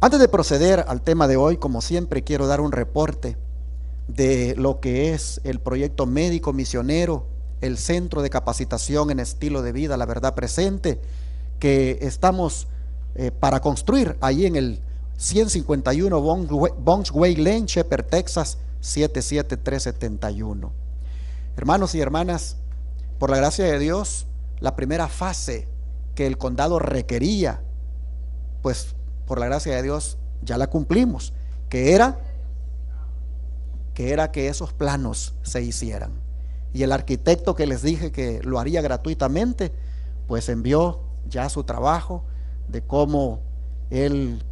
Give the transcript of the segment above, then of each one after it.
Antes de proceder al tema de hoy, como siempre, quiero dar un reporte de lo que es el proyecto médico misionero, el Centro de Capacitación en Estilo de Vida, La Verdad Presente, que estamos para construir ahí en el 151 Bongs Way Lane, Shepherd, Texas, 77371. Hermanos y hermanas, por la gracia de Dios, la primera fase que el condado requería, pues por la gracia de Dios ya la cumplimos, que era que esos planos se hicieran. Y el arquitecto que les dije que lo haría gratuitamente, pues envió ya su trabajo de cómo él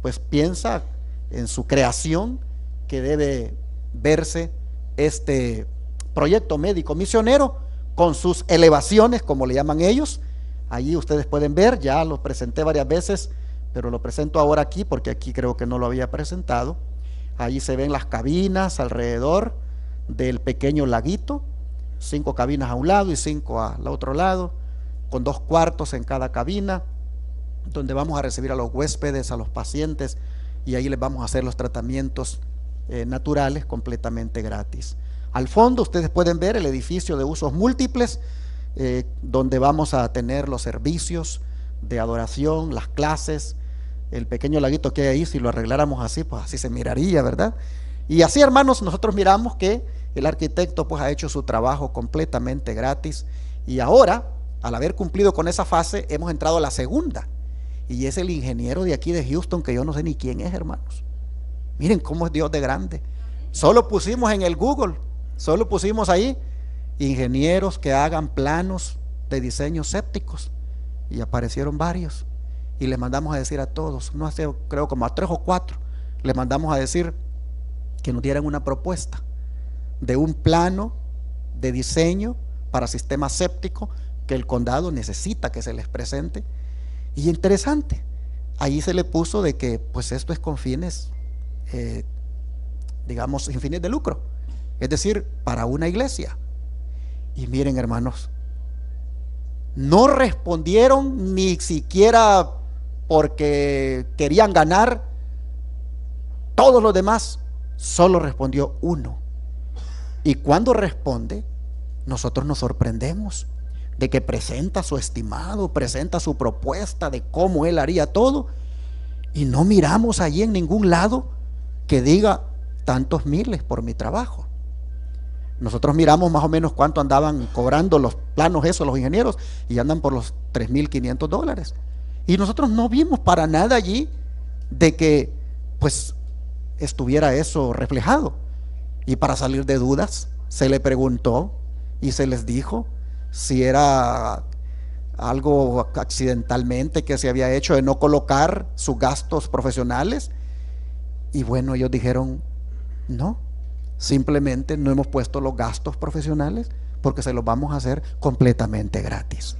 pues piensa en su creación que debe verse este proyecto médico misionero con sus elevaciones, como le llaman ellos. Allí ustedes pueden ver, ya lo presenté varias veces, pero lo presento ahora aquí porque aquí creo que no lo había presentado. Allí se ven las cabinas alrededor del pequeño laguito, 5 cabinas a un lado y 5 al otro lado, con 2 cuartos en cada cabina, donde vamos a recibir a los huéspedes, a los pacientes, y ahí les vamos a hacer los tratamientos naturales completamente gratis. Al fondo ustedes pueden ver el edificio de usos múltiples, donde vamos a tener los servicios de adoración, las clases. El pequeño laguito que hay ahí, si lo arregláramos así, pues así se miraría, ¿verdad? Y así, hermanos, nosotros miramos que el arquitecto pues ha hecho su trabajo completamente gratis. Y ahora, al haber cumplido con esa fase, hemos entrado a la segunda. Y es el ingeniero de aquí de Houston, que yo no sé ni quién es, hermanos. Miren cómo es Dios de grande. Solo pusimos en el Google, solo pusimos ahí ingenieros que hagan planos de diseño sépticos, y aparecieron varios. Y les mandamos a decir a todos, no sé, creo como a 3 o 4, les mandamos a decir que nos dieran una propuesta de un plano de diseño para sistema séptico que el condado necesita que se les presente. Y interesante, ahí se le puso de que pues esto es con fines, digamos, sin fines de lucro, es decir, para una iglesia. Y miren, hermanos, no respondieron ni siquiera porque querían ganar. Todos los demás, solo respondió uno. Y cuando responde, nosotros nos sorprendemos de que presenta su estimado, presenta su propuesta de cómo él haría todo, y no miramos allí en ningún lado que diga tantos miles por mi trabajo. Nosotros miramos más o menos cuánto andaban cobrando los planos esos, los ingenieros, y andan por los $3,500. Y nosotros no vimos para nada allí de que pues estuviera eso reflejado. Y para salir de dudas, se le preguntó y se les dijo si era algo accidentalmente que se había hecho de no colocar sus gastos profesionales. Y bueno, ellos dijeron, no, simplemente no hemos puesto los gastos profesionales porque se los vamos a hacer completamente gratis.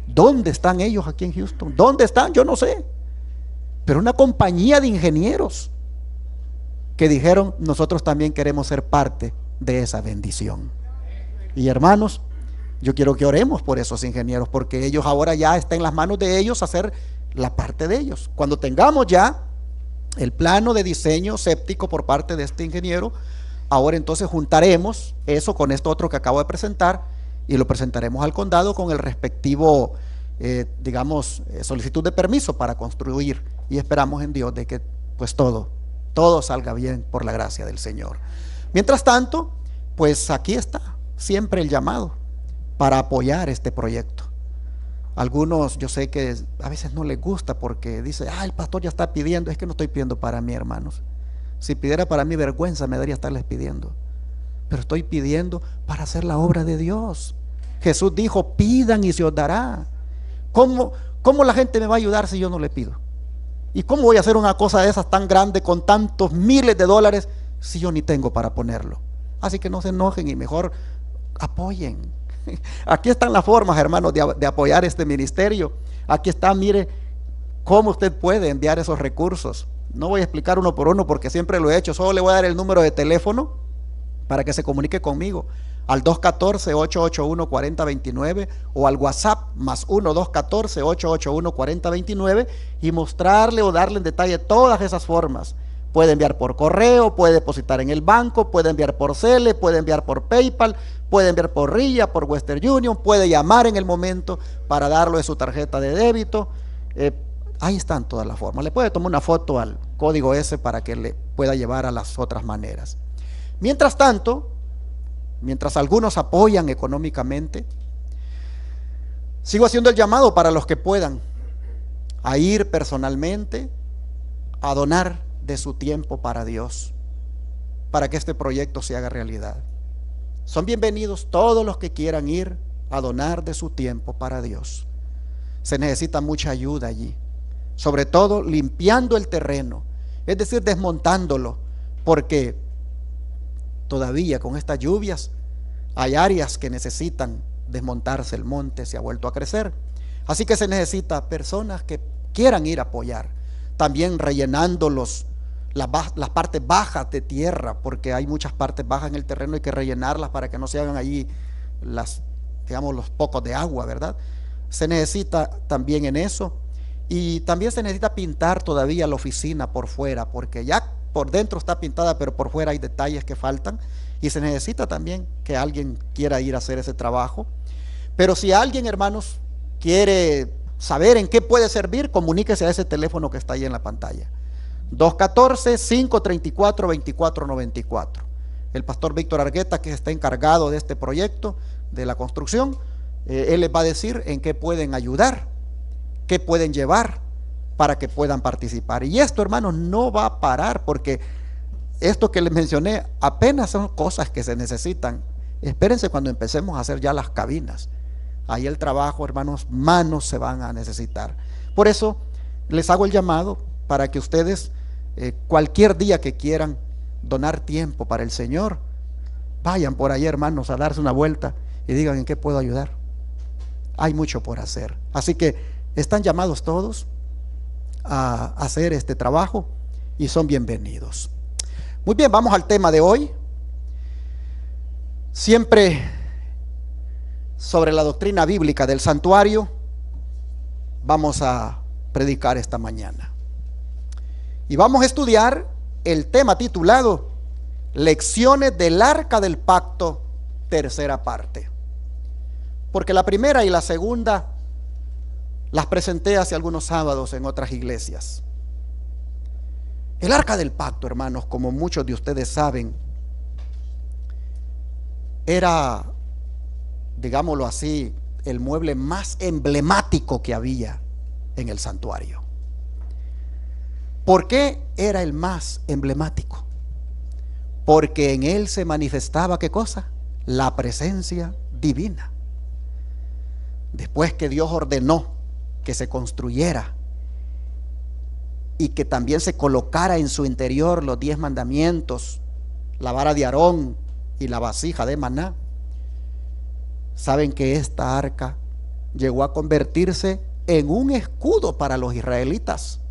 ¿Dónde están ellos aquí en Houston? ¿Dónde están? Yo no sé. Pero una compañía de ingenieros que dijeron, nosotros también queremos ser parte de esa bendición. Y hermanos, yo quiero que oremos por esos ingenieros, porque ellos ahora ya está en las manos de ellos hacer la parte de ellos. Cuando tengamos ya el plano de diseño séptico por parte de este ingeniero, ahora entonces juntaremos eso con esto otro que acabo de presentar y lo presentaremos al condado con el respectivo digamos solicitud de permiso para construir, y esperamos en Dios de que pues todo salga bien por la gracia del Señor. Mientras tanto, pues aquí está siempre el llamado para apoyar este proyecto. Algunos yo sé que a veces no les gusta porque dice, el pastor ya está pidiendo. Es que no estoy pidiendo para mí, hermanos. Si pidiera para mí, vergüenza me daría estarles pidiendo, pero estoy pidiendo para hacer la obra de Dios. Jesús dijo, pidan y se os dará. ¿Cómo la gente me va a ayudar si yo no le pido? ¿Y cómo voy a hacer una cosa de esas tan grande con tantos miles de dólares si yo ni tengo para ponerlo? Así que no se enojen y mejor apoyen. Aquí están las formas, hermanos, de apoyar este ministerio. Aquí está, mire cómo usted puede enviar esos recursos. No voy a explicar uno por uno porque siempre lo he hecho. Solo le voy a dar el número de teléfono para que se comunique conmigo al 214-881-4029 o al WhatsApp más 1-214-881-4029 y mostrarle o darle en detalle todas esas formas. Puede enviar por correo, puede depositar en el banco, puede enviar por Cele, puede enviar por PayPal, puede enviar por RIA, por Western Union, puede llamar en el momento para darle su tarjeta de débito. Ahí están todas las formas. Le puede tomar una foto al código ese para que le pueda llevar a las otras maneras. Mientras tanto, mientras algunos apoyan económicamente, sigo haciendo el llamado para los que puedan a ir personalmente a donar de su tiempo para Dios, para que este proyecto se haga realidad. Son bienvenidos todos los que quieran ir a donar de su tiempo para Dios. Se necesita mucha ayuda allí, sobre todo limpiando el terreno, es decir, desmontándolo, porque todavía con estas lluvias hay áreas que necesitan desmontarse. El monte se ha vuelto a crecer, así que se necesita personas que quieran ir a apoyar, también rellenando las partes bajas de tierra, porque hay muchas partes bajas en el terreno, hay que rellenarlas para que no se hagan allí digamos, los pocos de agua, ¿verdad? Se necesita también en eso, y también se necesita pintar todavía la oficina por fuera, porque ya por dentro está pintada, pero por fuera hay detalles que faltan, y se necesita también que alguien quiera ir a hacer ese trabajo. Pero si alguien, hermanos, quiere saber en qué puede servir, comuníquese a ese teléfono que está ahí en la pantalla, 214-534-2494. El pastor Víctor Argueta, que está encargado de este proyecto, de la construcción, él les va a decir en qué pueden ayudar, qué pueden llevar para que puedan participar. Y esto, hermanos, no va a parar, porque esto que les mencioné apenas son cosas que se necesitan. Espérense cuando empecemos a hacer ya las cabinas. Ahí el trabajo, hermanos, manos se van a necesitar. Por eso les hago el llamado para que ustedes cualquier día que quieran donar tiempo para el Señor, vayan por ahí, hermanos, a darse una vuelta y digan en qué puedo ayudar. Hay mucho por hacer. Así que están llamados todos a hacer este trabajo y son bienvenidos. Muy bien, vamos al tema de hoy. Siempre sobre la doctrina bíblica del santuario vamos a predicar esta mañana. Y vamos a estudiar el tema titulado Lecciones del Arca del Pacto, tercera parte. Porque la primera y la segunda las presenté hace algunos sábados en otras iglesias. El Arca del Pacto, hermanos, como muchos de ustedes saben, era, digámoslo así, el mueble más emblemático que había en el santuario. ¿Por qué era el más emblemático? Porque en él se manifestaba, ¿qué cosa? La presencia divina. Después que Dios ordenó que se construyera y que también se colocara en su interior los 10 mandamientos, la vara de Aarón y la vasija de maná, saben que esta arca llegó a convertirse en un escudo para los israelitas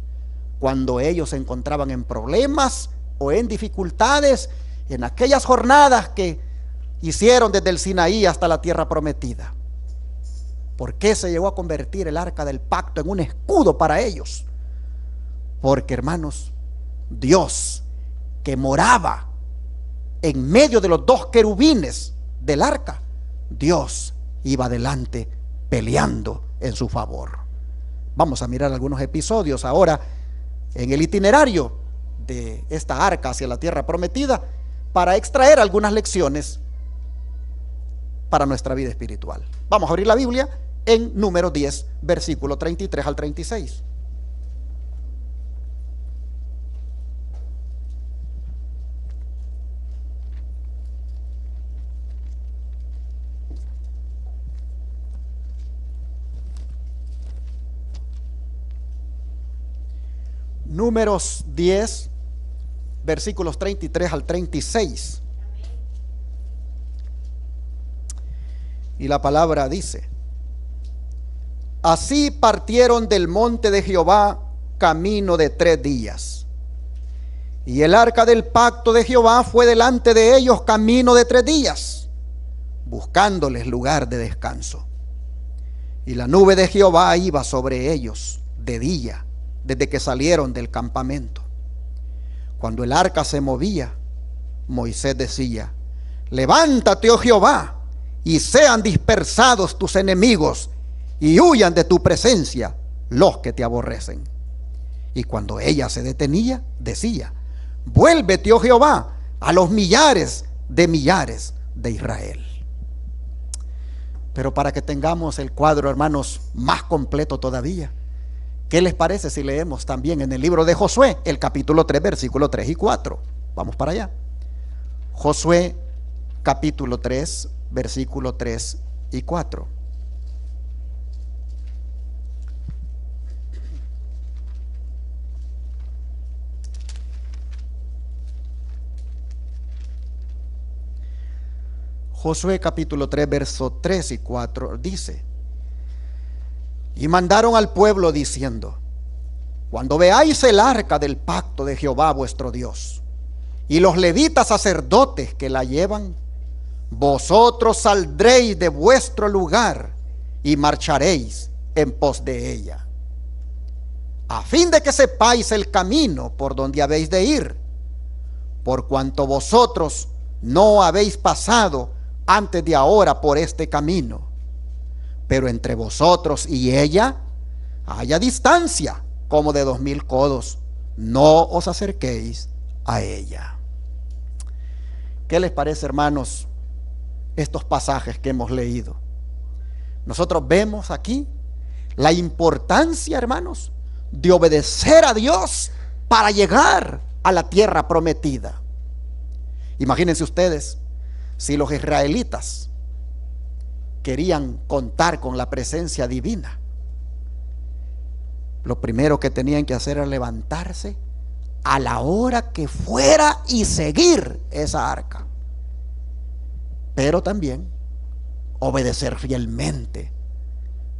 cuando ellos se encontraban en problemas o en dificultades en aquellas jornadas que hicieron desde el Sinaí hasta la tierra prometida. ¿Por qué se llegó a convertir el arca del pacto en un escudo para ellos? Porque, hermanos, Dios, que moraba en medio de los 2 querubines del arca, Dios iba adelante peleando en su favor. Vamos a mirar algunos episodios ahora en el itinerario de esta arca hacia la tierra prometida, para extraer algunas lecciones para nuestra vida espiritual. Vamos a abrir la Biblia en Números 10, versículo 33 al 36. Números 10, versículos 33 al 36. Y la palabra dice: Así partieron del monte de Jehová camino de 3 días. Y el arca del pacto de Jehová fue delante de ellos camino de 3 días. buscándoles lugar de descanso. Y la nube de Jehová iba sobre ellos de día, desde que salieron del campamento. Cuando el arca se movía, Moisés decía: levántate, oh Jehová, y sean dispersados tus enemigos, y huyan de tu presencia los que te aborrecen. Y cuando ella se detenía, decía: vuélvete, oh Jehová, a los millares de Israel. Pero para que tengamos el cuadro, hermanos, más completo todavía, ¿qué les parece si leemos también en el libro de Josué, el capítulo 3, versículos 3 y 4? Vamos para allá. Josué, capítulo 3, versículos 3 y 4. Josué capítulo 3, versos 3 y 4 dice: y mandaron al pueblo diciendo: cuando veáis el arca del pacto de Jehová vuestro Dios, y los levitas sacerdotes que la llevan, vosotros saldréis de vuestro lugar y marcharéis en pos de ella, a fin de que sepáis el camino por donde habéis de ir, por cuanto vosotros no habéis pasado antes de ahora por este camino, pero entre vosotros y ella haya distancia como de 2000 codos, no os acerquéis a ella. ¿Qué les parece, hermanos, estos pasajes que hemos leído? Nosotros vemos aquí la importancia, hermanos, de obedecer a Dios para llegar a la tierra prometida. Imagínense ustedes, si los israelitas querían contar con la presencia divina, lo primero que tenían que hacer era levantarse a la hora que fuera y seguir esa arca, pero también obedecer fielmente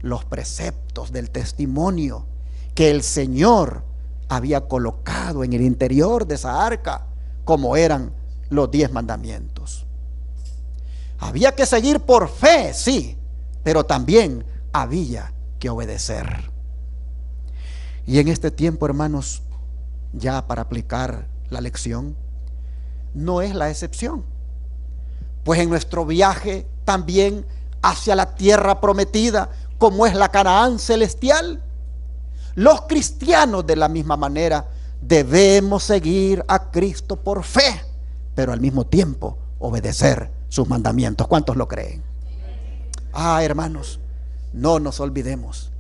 los preceptos del testimonio que el Señor había colocado en el interior de esa arca, como eran los 10 mandamientos. Había que seguir por fe, sí, pero también había que obedecer. Y en este tiempo, hermanos, ya para aplicar la lección, no es la excepción. Pues en nuestro viaje también hacia la tierra prometida, como es la Canaán celestial, los cristianos de la misma manera debemos seguir a Cristo por fe, pero al mismo tiempo obedecer sus mandamientos. ¿Cuántos lo creen? Hermanos, no nos olvidemos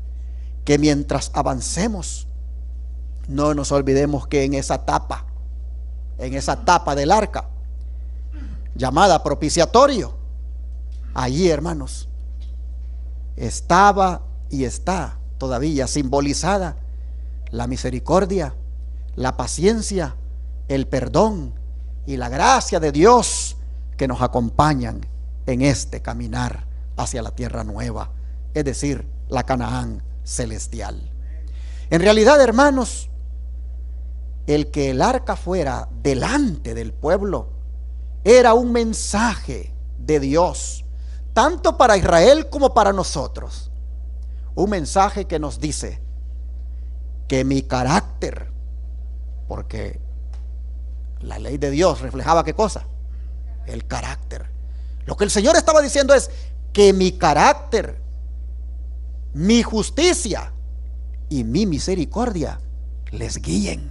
que mientras avancemos, no nos olvidemos que en esa etapa del arca llamada propiciatorio, allí, hermanos, estaba y está todavía simbolizada la misericordia, la paciencia, el perdón y la gracia de Dios que nos acompañan en este caminar hacia la tierra nueva, es decir, la Canaán celestial. En realidad, hermanos, el que el arca fuera delante del pueblo era un mensaje de Dios, tanto para Israel como para nosotros. Un mensaje que nos dice que mi carácter, porque la ley de Dios reflejaba ¿qué cosa? El carácter. Lo que el Señor estaba diciendo es que mi carácter, mi justicia y mi misericordia les guíen.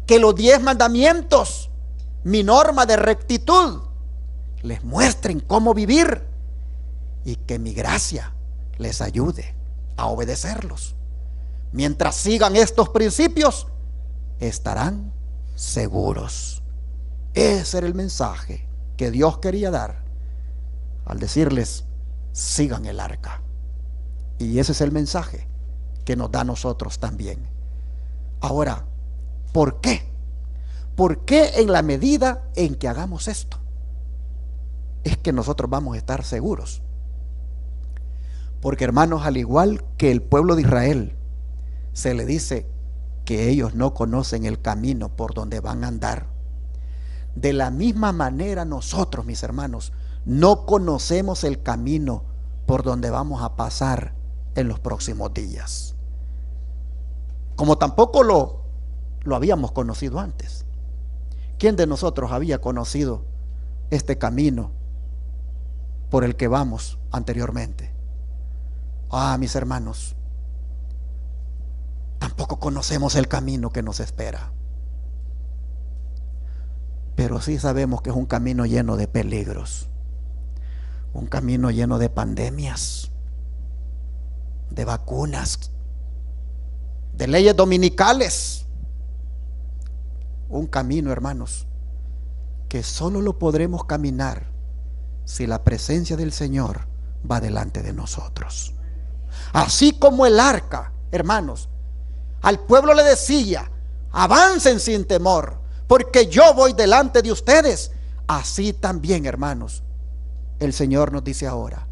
Que los 10 mandamientos, mi norma de rectitud, les muestren cómo vivir, y que mi gracia les ayude a obedecerlos. Mientras sigan estos principios, estarán seguros. Ese era el mensaje que Dios quería dar al decirles: sigan el arca. Y ese es el mensaje que nos da a nosotros también. Ahora, ¿por qué? ¿Por qué en la medida en que hagamos esto es que nosotros vamos a estar seguros? Porque, hermanos, al igual que el pueblo de Israel, se le dice que ellos no conocen el camino por donde van a andar, de la misma manera nosotros, mis hermanos, no conocemos el camino por donde vamos a pasar en los próximos días, como tampoco lo habíamos conocido antes. ¿Quién de nosotros había conocido este camino por el que vamos anteriormente? Mis hermanos, tampoco conocemos el camino que nos espera, pero sí sabemos que es un camino lleno de peligros, un camino lleno de pandemias, de vacunas, de leyes dominicales. Un camino, hermanos, que solo lo podremos caminar si la presencia del Señor va delante de nosotros. Así como el arca, hermanos, al pueblo le decía: avancen sin temor, porque yo voy delante de ustedes. Así también, hermanos, el Señor nos dice ahora: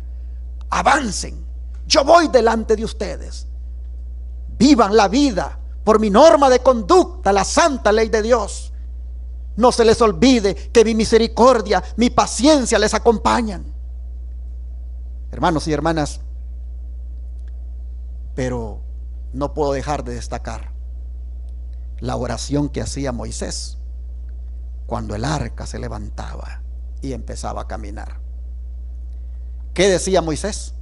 avancen, yo voy delante de ustedes. Vivan la vida por mi norma de conducta, la santa ley de Dios. No se les olvide que mi misericordia, mi paciencia les acompañan. Hermanos y hermanas, pero no puedo dejar de destacar la oración que hacía Moisés cuando el arca se levantaba y empezaba a caminar. ¿Qué decía Moisés?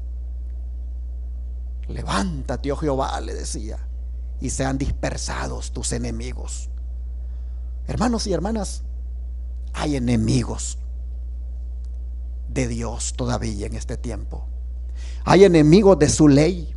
Levántate, oh Jehová, le decía, y sean dispersados tus enemigos. Hermanos y hermanas, hay enemigos de Dios todavía en este tiempo. Hay enemigos de su ley.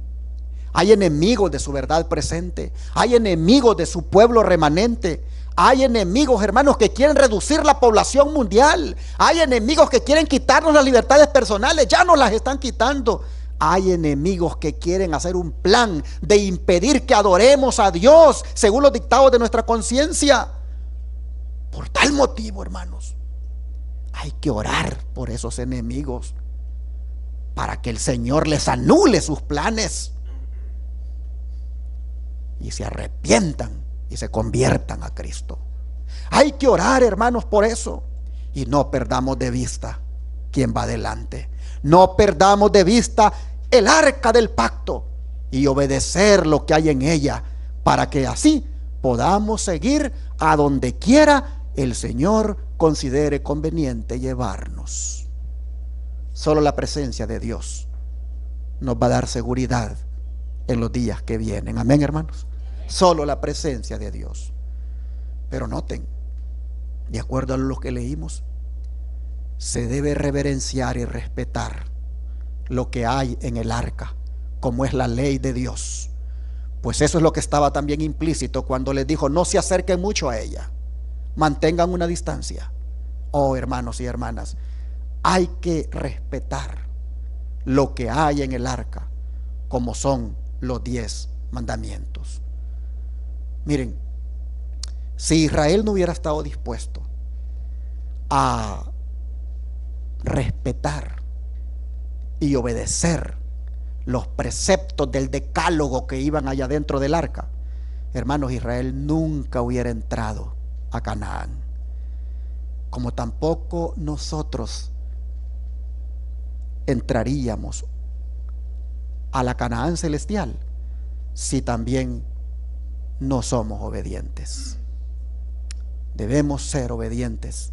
Hay enemigos de su verdad presente. Hay enemigos de su pueblo remanente. Hay enemigos, hermanos, que quieren reducir la población mundial. Hay enemigos que quieren quitarnos las libertades personales. Ya nos las están quitando. Hay enemigos que quieren hacer un plan de impedir que adoremos a Dios según los dictados de nuestra conciencia. Por tal motivo, hermanos, hay que orar por esos enemigos para que el Señor les anule sus planes y se arrepientan y se conviertan a Cristo. Hay que orar, hermanos, por eso. Y no perdamos de vista quién va adelante. No perdamos de vista el arca del pacto y obedecer lo que hay en ella, para que así podamos seguir a donde quiera el Señor considere conveniente llevarnos. Solo la presencia de Dios nos va a dar seguridad en los días que vienen. Amén, hermanos. Solo la presencia de Dios. Pero noten, de acuerdo a lo que leímos, se debe reverenciar y respetar lo que hay en el arca, como es la ley de Dios. Pues eso es lo que estaba también implícito cuando les dijo: no se acerquen mucho a ella, mantengan una distancia. Oh, hermanos y hermanas, hay que respetar lo que hay en el arca, como son los 10 mandamientos. Miren, si Israel no hubiera estado dispuesto a respetar y obedecer los preceptos del decálogo que iban allá dentro del arca, hermanos, Israel nunca hubiera entrado a Canaán. Como tampoco nosotros entraríamos a la Canaán celestial si también no somos obedientes. Debemos ser obedientes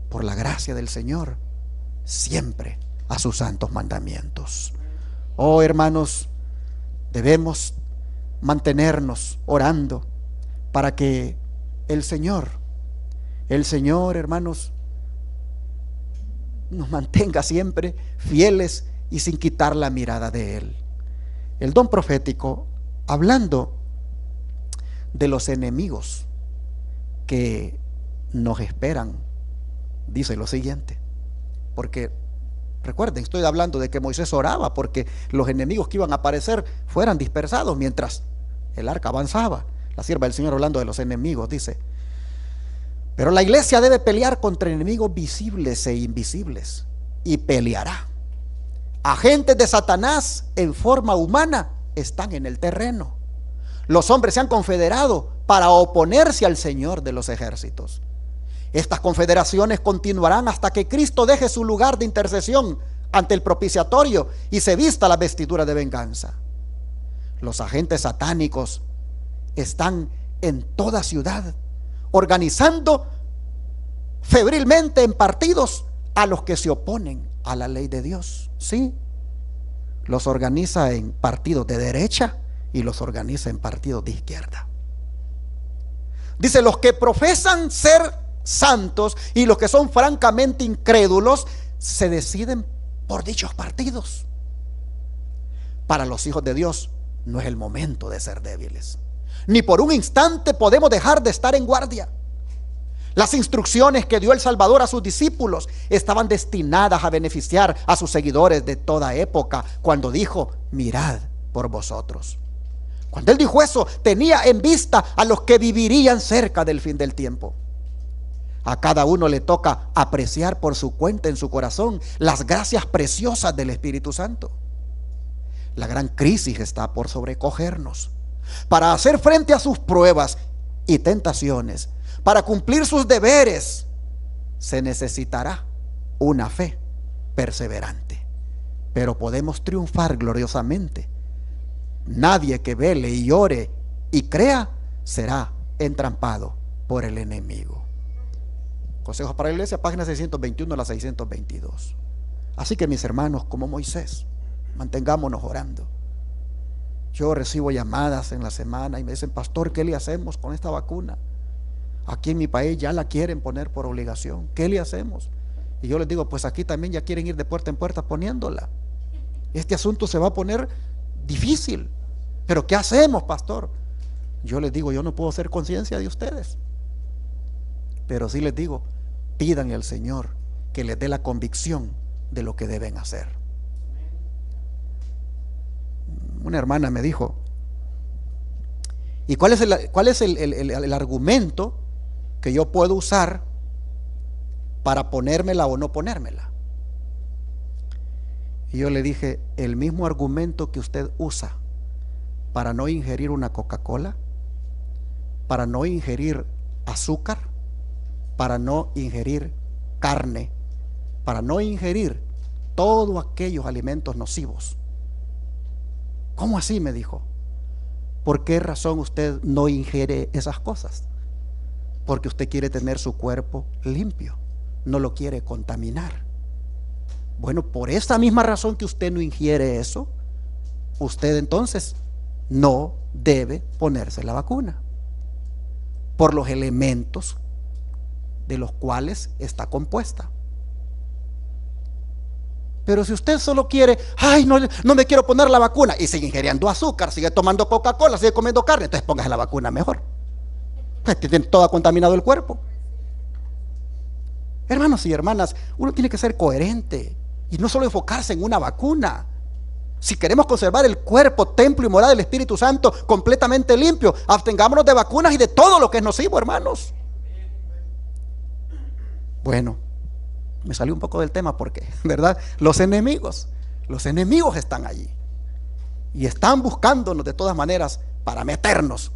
por la gracia del Señor siempre a sus santos mandamientos. Oh, hermanos, debemos mantenernos orando para que el Señor, hermanos, nos mantenga siempre fieles y sin quitar la mirada de Él. El don profético, hablando de los enemigos que nos esperan, dice lo siguiente, porque recuerden, estoy hablando de que Moisés oraba porque los enemigos que iban a aparecer fueran dispersados mientras el arca avanzaba. La sierva del Señor, hablando de los enemigos, dice: pero la iglesia debe pelear contra enemigos visibles e invisibles, y peleará. Agentes de Satanás en forma humana están en el terreno. Los hombres se han confederado para oponerse al Señor de los ejércitos. Estas confederaciones continuarán hasta que Cristo deje su lugar de intercesión ante el propiciatorio y se vista la vestidura de venganza. Los agentes satánicos están en toda ciudad, organizando febrilmente en partidos a los que se oponen a la ley de Dios. Sí, los organiza en partidos de derecha y los organiza en partidos de izquierda. Dice, los que profesan ser santos y los que son francamente incrédulos se deciden por dichos partidos. Para los hijos de Dios no es el momento de ser débiles. Ni por un instante podemos dejar de estar en guardia. Las instrucciones que dio el Salvador a sus discípulos estaban destinadas a beneficiar a sus seguidores de toda época, cuando dijo, mirad por vosotros. Cuando él dijo eso, tenía en vista a los que vivirían cerca del fin del tiempo. A cada uno le toca apreciar por su cuenta en su corazón las gracias preciosas del Espíritu Santo. La gran crisis está por sobrecogernos. Para hacer frente a sus pruebas y tentaciones, para cumplir sus deberes, se necesitará una fe perseverante. Pero podemos triunfar gloriosamente. Nadie que vele y ore y crea será entrampado por el enemigo. Consejos para la Iglesia, página 621 a la 622. Así que, mis hermanos, como Moisés, mantengámonos orando. Yo recibo llamadas en la semana y me dicen, pastor, ¿qué le hacemos con esta vacuna? Aquí en mi país ya la quieren poner por obligación. ¿Qué le hacemos? Y yo les digo, pues aquí también ya quieren ir de puerta en puerta poniéndola. Este asunto se va a poner difícil. ¿Pero qué hacemos, pastor? Yo les digo, yo no puedo hacer conciencia de ustedes. Pero sí les digo, pidan al Señor que les dé la convicción de lo que deben hacer. Una hermana me dijo, ¿y cuál es el argumento que yo puedo usar para ponérmela o no ponérmela? Y yo le dije, el mismo argumento que usted usa para no ingerir una Coca-Cola, para no ingerir azúcar, para no ingerir carne, para no ingerir todos aquellos alimentos nocivos. ¿Cómo así?, me dijo. ¿Por qué razón usted no ingiere esas cosas? Porque usted quiere tener su cuerpo limpio, no lo quiere contaminar. Bueno, por esa misma razón que usted no ingiere eso, usted entonces no debe ponerse la vacuna, por los elementos de los cuales está compuesta. Pero si usted solo quiere, ay, no me quiero poner la vacuna, y sigue ingiriendo azúcar, sigue tomando Coca-Cola, sigue comiendo carne, entonces póngase la vacuna mejor. Pues tiene todo contaminado el cuerpo. Hermanos y hermanas, uno tiene que ser coherente y no solo enfocarse en una vacuna. Si queremos conservar el cuerpo, templo y morada del Espíritu Santo completamente limpio, abstengámonos de vacunas y de todo lo que es nocivo, hermanos. Bueno, me salió un poco del tema porque, ¿verdad? Los enemigos están allí y están buscándonos de todas maneras para meternos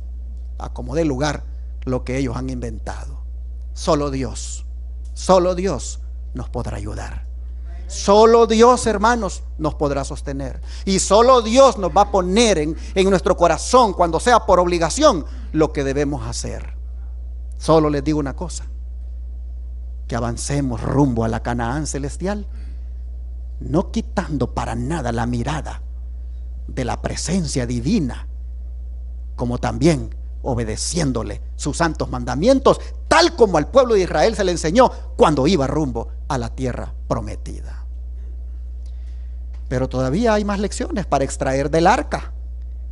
a como dé lugar lo que ellos han inventado. Solo Dios nos podrá ayudar. Solo Dios, hermanos, nos podrá sostener. Y solo Dios nos va a poner en nuestro corazón, cuando sea por obligación, lo que debemos hacer. Solo les digo una cosa: que avancemos rumbo a la Canaán celestial, no quitando para nada la mirada de la presencia divina, como también obedeciéndole sus santos mandamientos, tal como al pueblo de Israel se le enseñó cuando iba rumbo a la tierra prometida. Pero todavía hay más lecciones para extraer del arca,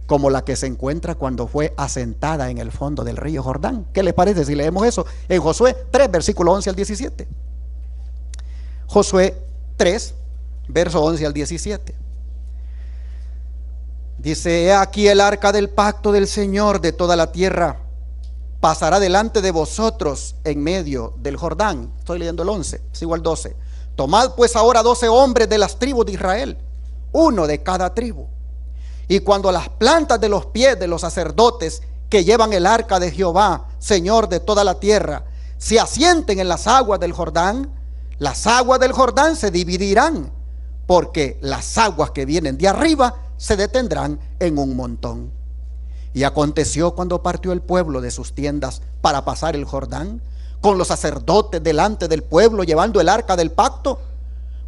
como la que se encuentra cuando fue asentada en el fondo del río Jordán. ¿Qué les parece si leemos eso en Josué 3, versículo 11 al 17? Josué 3, verso 11 al 17. Dice: he aquí el arca del pacto del Señor de toda la tierra pasará delante de vosotros en medio del Jordán. Estoy leyendo el 11, sigo al 12. Tomad pues ahora 12 hombres de las tribus de Israel, uno de cada tribu. Y cuando las plantas de los pies de los sacerdotes que llevan el arca de Jehová, Señor de toda la tierra, se asienten en las aguas del Jordán se dividirán, porque las aguas que vienen de arriba se detendrán en un montón. Y aconteció cuando partió el pueblo de sus tiendas para pasar el Jordán, con los sacerdotes delante del pueblo llevando el arca del pacto,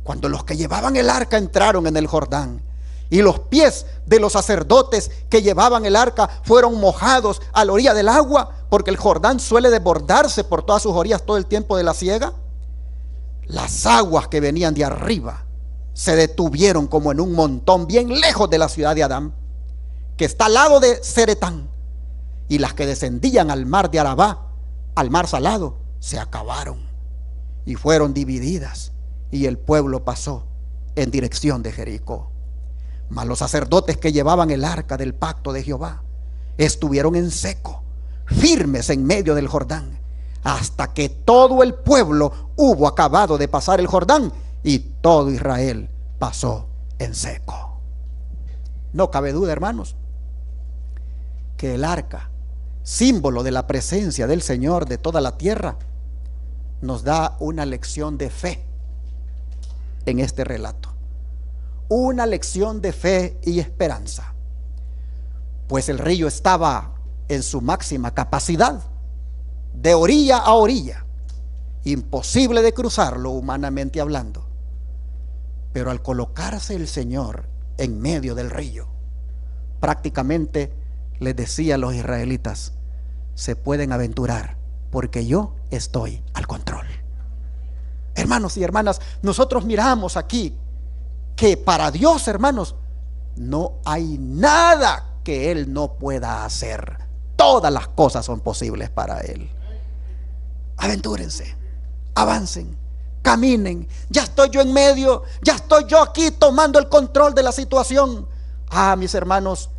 cuando los que llevaban el arca entraron en el Jordán, y los pies de los sacerdotes que llevaban el arca fueron mojados a la orilla del agua, porque el Jordán suele desbordarse por todas sus orillas todo el tiempo de la siega, las aguas que venían de arriba se detuvieron como en un montón bien lejos de la ciudad de Adán, que está al lado de Zeretán, y las que descendían al mar de Arabá, al mar salado, se acabaron y fueron divididas, y el pueblo pasó en dirección de Jericó. Mas los sacerdotes que llevaban el arca del pacto de Jehová estuvieron en seco, firmes en medio del Jordán, hasta que todo el pueblo hubo acabado de pasar el Jordán, y todo Israel pasó en seco. No cabe duda, hermanos, que el arca, símbolo de la presencia del Señor de toda la tierra, nos da una lección de fe en este relato. Una lección de fe y esperanza, pues el río estaba en su máxima capacidad, de orilla a orilla, imposible de cruzarlo humanamente hablando. Pero al colocarse el Señor en medio del río, prácticamente les decía a los israelitas: se pueden aventurar, porque yo estoy al control. Hermanos y hermanas, nosotros miramos aquí que para Dios, hermanos, no hay nada que Él no pueda hacer. Todas las cosas son posibles para Él. Aventúrense, avancen, caminen. Ya estoy yo en medio, ya estoy yo aquí tomando el control de la situación. Mis hermanos,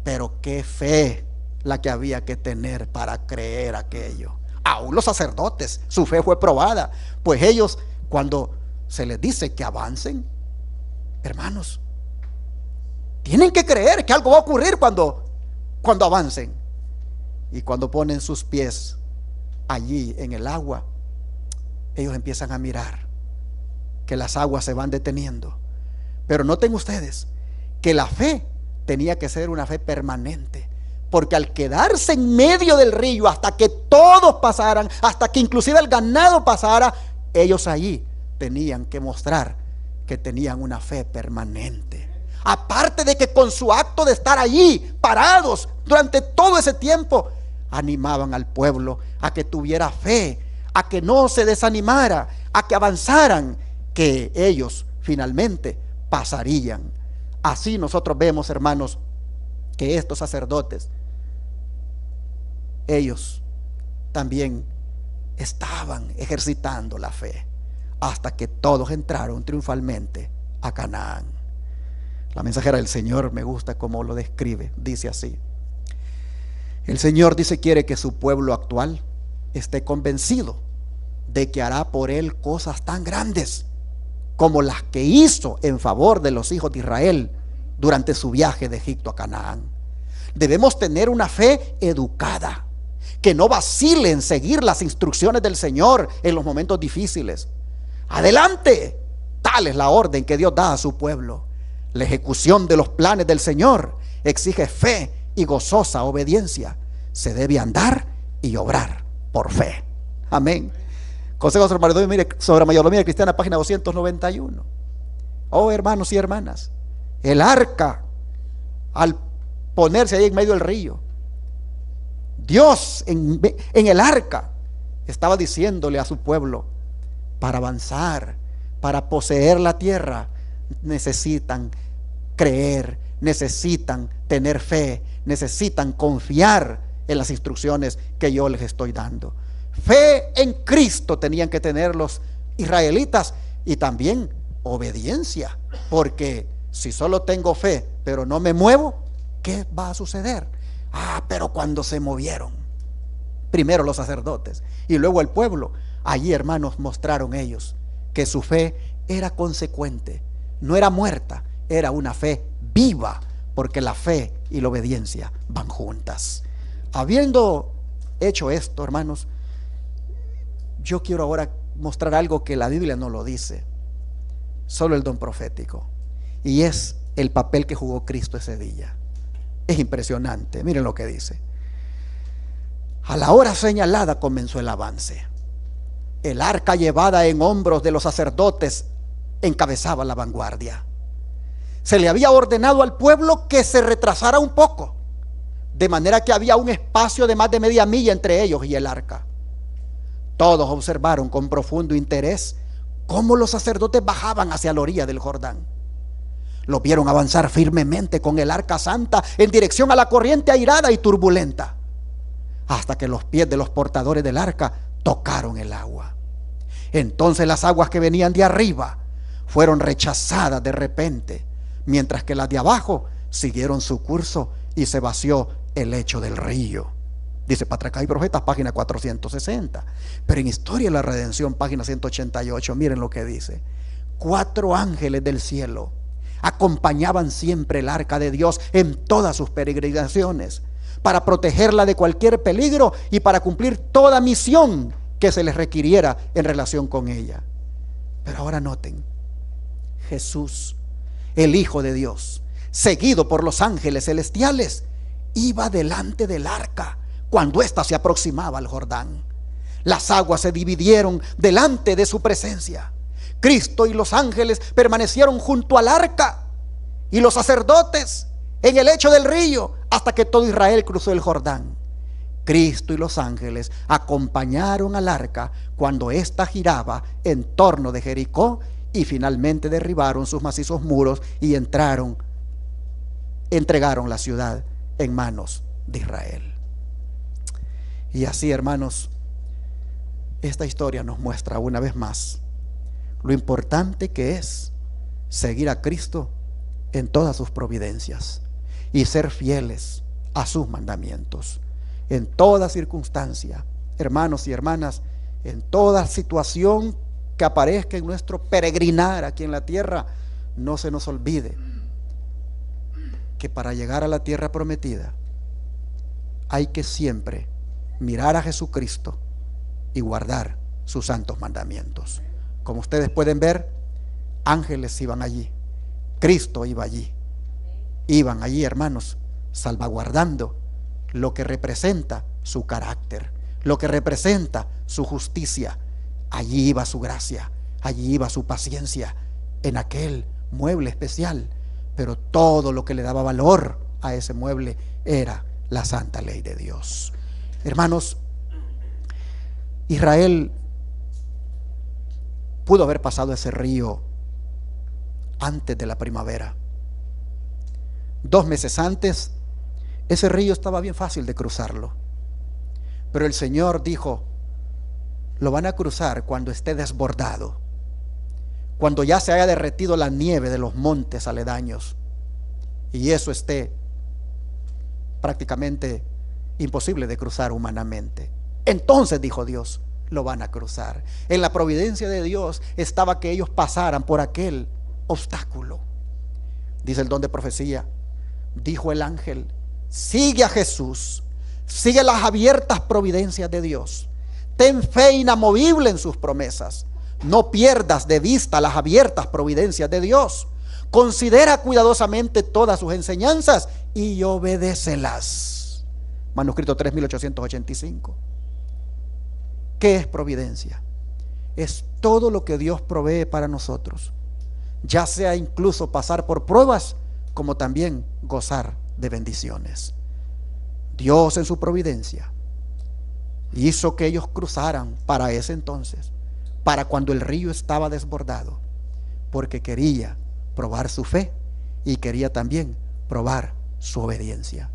pero qué fe la que había que tener para creer aquello. Aún los sacerdotes, su fe fue probada, pues ellos, cuando se les dice que avancen, hermanos, tienen que creer que algo va a ocurrir cuando avancen. Y cuando ponen sus pies allí en el agua, ellos empiezan a mirar que las aguas se van deteniendo. Pero noten ustedes que la fe tenía que ser una fe permanente, porque al quedarse en medio del río hasta que todos pasaran, hasta que inclusive el ganado pasara, ellos allí tenían que mostrar que tenían una fe permanente. Aparte de que con su acto de estar allí parados durante todo ese tiempo, animaban al pueblo a que tuviera fe, a que no se desanimara, a que avanzaran, que ellos finalmente pasarían. Así nosotros vemos, hermanos, que estos sacerdotes, ellos también estaban ejercitando la fe hasta que todos entraron triunfalmente a Canaán. La mensajera del Señor me gusta cómo lo describe. Dice así: el Señor dice quiere que su pueblo actual esté convencido de que hará por él cosas tan grandes como las que hizo en favor de los hijos de Israel durante su viaje de Egipto a Canaán. Debemos tener una fe educada, que no vacile en seguir las instrucciones del Señor en los momentos difíciles. Adelante, tal es la orden que Dios da a su pueblo. La ejecución de los planes del Señor exige fe y gozosa obediencia. Se debe andar y obrar por fe. Amén. Consejo sobre mayordomía cristiana, página 291. Oh, hermanos y hermanas, el arca, al ponerse ahí en medio del río, Dios en el arca estaba diciéndole a su pueblo: para avanzar, para poseer la tierra, necesitan creer, necesitan tener fe, necesitan confiar en las instrucciones que yo les estoy dando. Fe en Cristo tenían que tener los israelitas, y también obediencia, porque si solo tengo fe pero no me muevo, ¿qué va a suceder? Pero cuando se movieron, primero los sacerdotes y luego el pueblo, allí, hermanos, mostraron ellos que su fe era consecuente, no era muerta, era una fe viva, porque la fe y la obediencia van juntas. Habiendo hecho esto, hermanos, yo quiero ahora mostrar algo que la Biblia no lo dice, solo el don profético, y es el papel que jugó Cristo ese día. Es impresionante. Miren lo que dice: a la hora señalada comenzó el avance. El arca, llevada en hombros de los sacerdotes, encabezaba la vanguardia. Se le había ordenado al pueblo que se retrasara un poco, de manera que había un espacio de más de media milla entre ellos y el arca. Todos observaron con profundo interés cómo los sacerdotes bajaban hacia la orilla del Jordán. Los vieron avanzar firmemente con el arca santa en dirección a la corriente airada y turbulenta, hasta que los pies de los portadores del arca tocaron el agua. Entonces las aguas que venían de arriba fueron rechazadas de repente, mientras que las de abajo siguieron su curso y se vació el lecho del río. Dice Patriarcas y Profetas, página 460. Pero en Historia de la Redención, página 188, miren lo que dice: 4 ángeles del cielo acompañaban siempre el arca de Dios en todas sus peregrinaciones, para protegerla de cualquier peligro y para cumplir toda misión que se les requiriera en relación con ella. Pero ahora noten, Jesús, el Hijo de Dios, seguido por los ángeles celestiales, iba delante del arca cuando ésta se aproximaba al Jordán. Las aguas se dividieron delante de su presencia. Cristo y los ángeles permanecieron junto al arca, y los sacerdotes en el lecho del río, hasta que todo Israel cruzó el Jordán. Cristo y los ángeles acompañaron al arca cuando ésta giraba en torno de Jericó, y finalmente derribaron sus macizos muros y entregaron la ciudad en manos de Israel. Y así, hermanos, esta historia nos muestra una vez más lo importante que es seguir a Cristo en todas sus providencias y ser fieles a sus mandamientos en toda circunstancia. Hermanos y hermanas, en toda situación que aparezca en nuestro peregrinar aquí en la tierra, no se nos olvide que para llegar a la tierra prometida hay que siempre mirar a Jesucristo y guardar sus santos mandamientos. Como ustedes pueden ver, ángeles iban allí, Cristo iba allí, iban allí, hermanos, salvaguardando lo que representa su carácter, lo que representa su justicia. Allí iba su gracia, allí iba su paciencia, en aquel mueble especial. Pero todo lo que le daba valor a ese mueble era la santa ley de Dios. Hermanos, Israel pudo haber pasado ese río antes de la primavera. 2 meses antes, ese río estaba bien fácil de cruzarlo. Pero el Señor dijo: lo van a cruzar cuando esté desbordado, cuando ya se haya derretido la nieve de los montes aledaños y eso esté prácticamente imposible de cruzar humanamente. Entonces, dijo Dios, lo van a cruzar. En la providencia de Dios estaba que ellos pasaran por aquel obstáculo. Dice el don de profecía: dijo el ángel, sigue a Jesús, sigue las abiertas providencias de Dios, ten fe inamovible en sus promesas, no pierdas de vista las abiertas providencias de Dios, considera cuidadosamente todas sus enseñanzas y obedécelas. Manuscrito 3885. ¿Qué es providencia? Es todo lo que Dios provee para nosotros, ya sea incluso pasar por pruebas, como también gozar de bendiciones. Dios en su providencia hizo que ellos cruzaran para ese entonces, para cuando el río estaba desbordado, porque quería probar su fe y quería también probar su obediencia.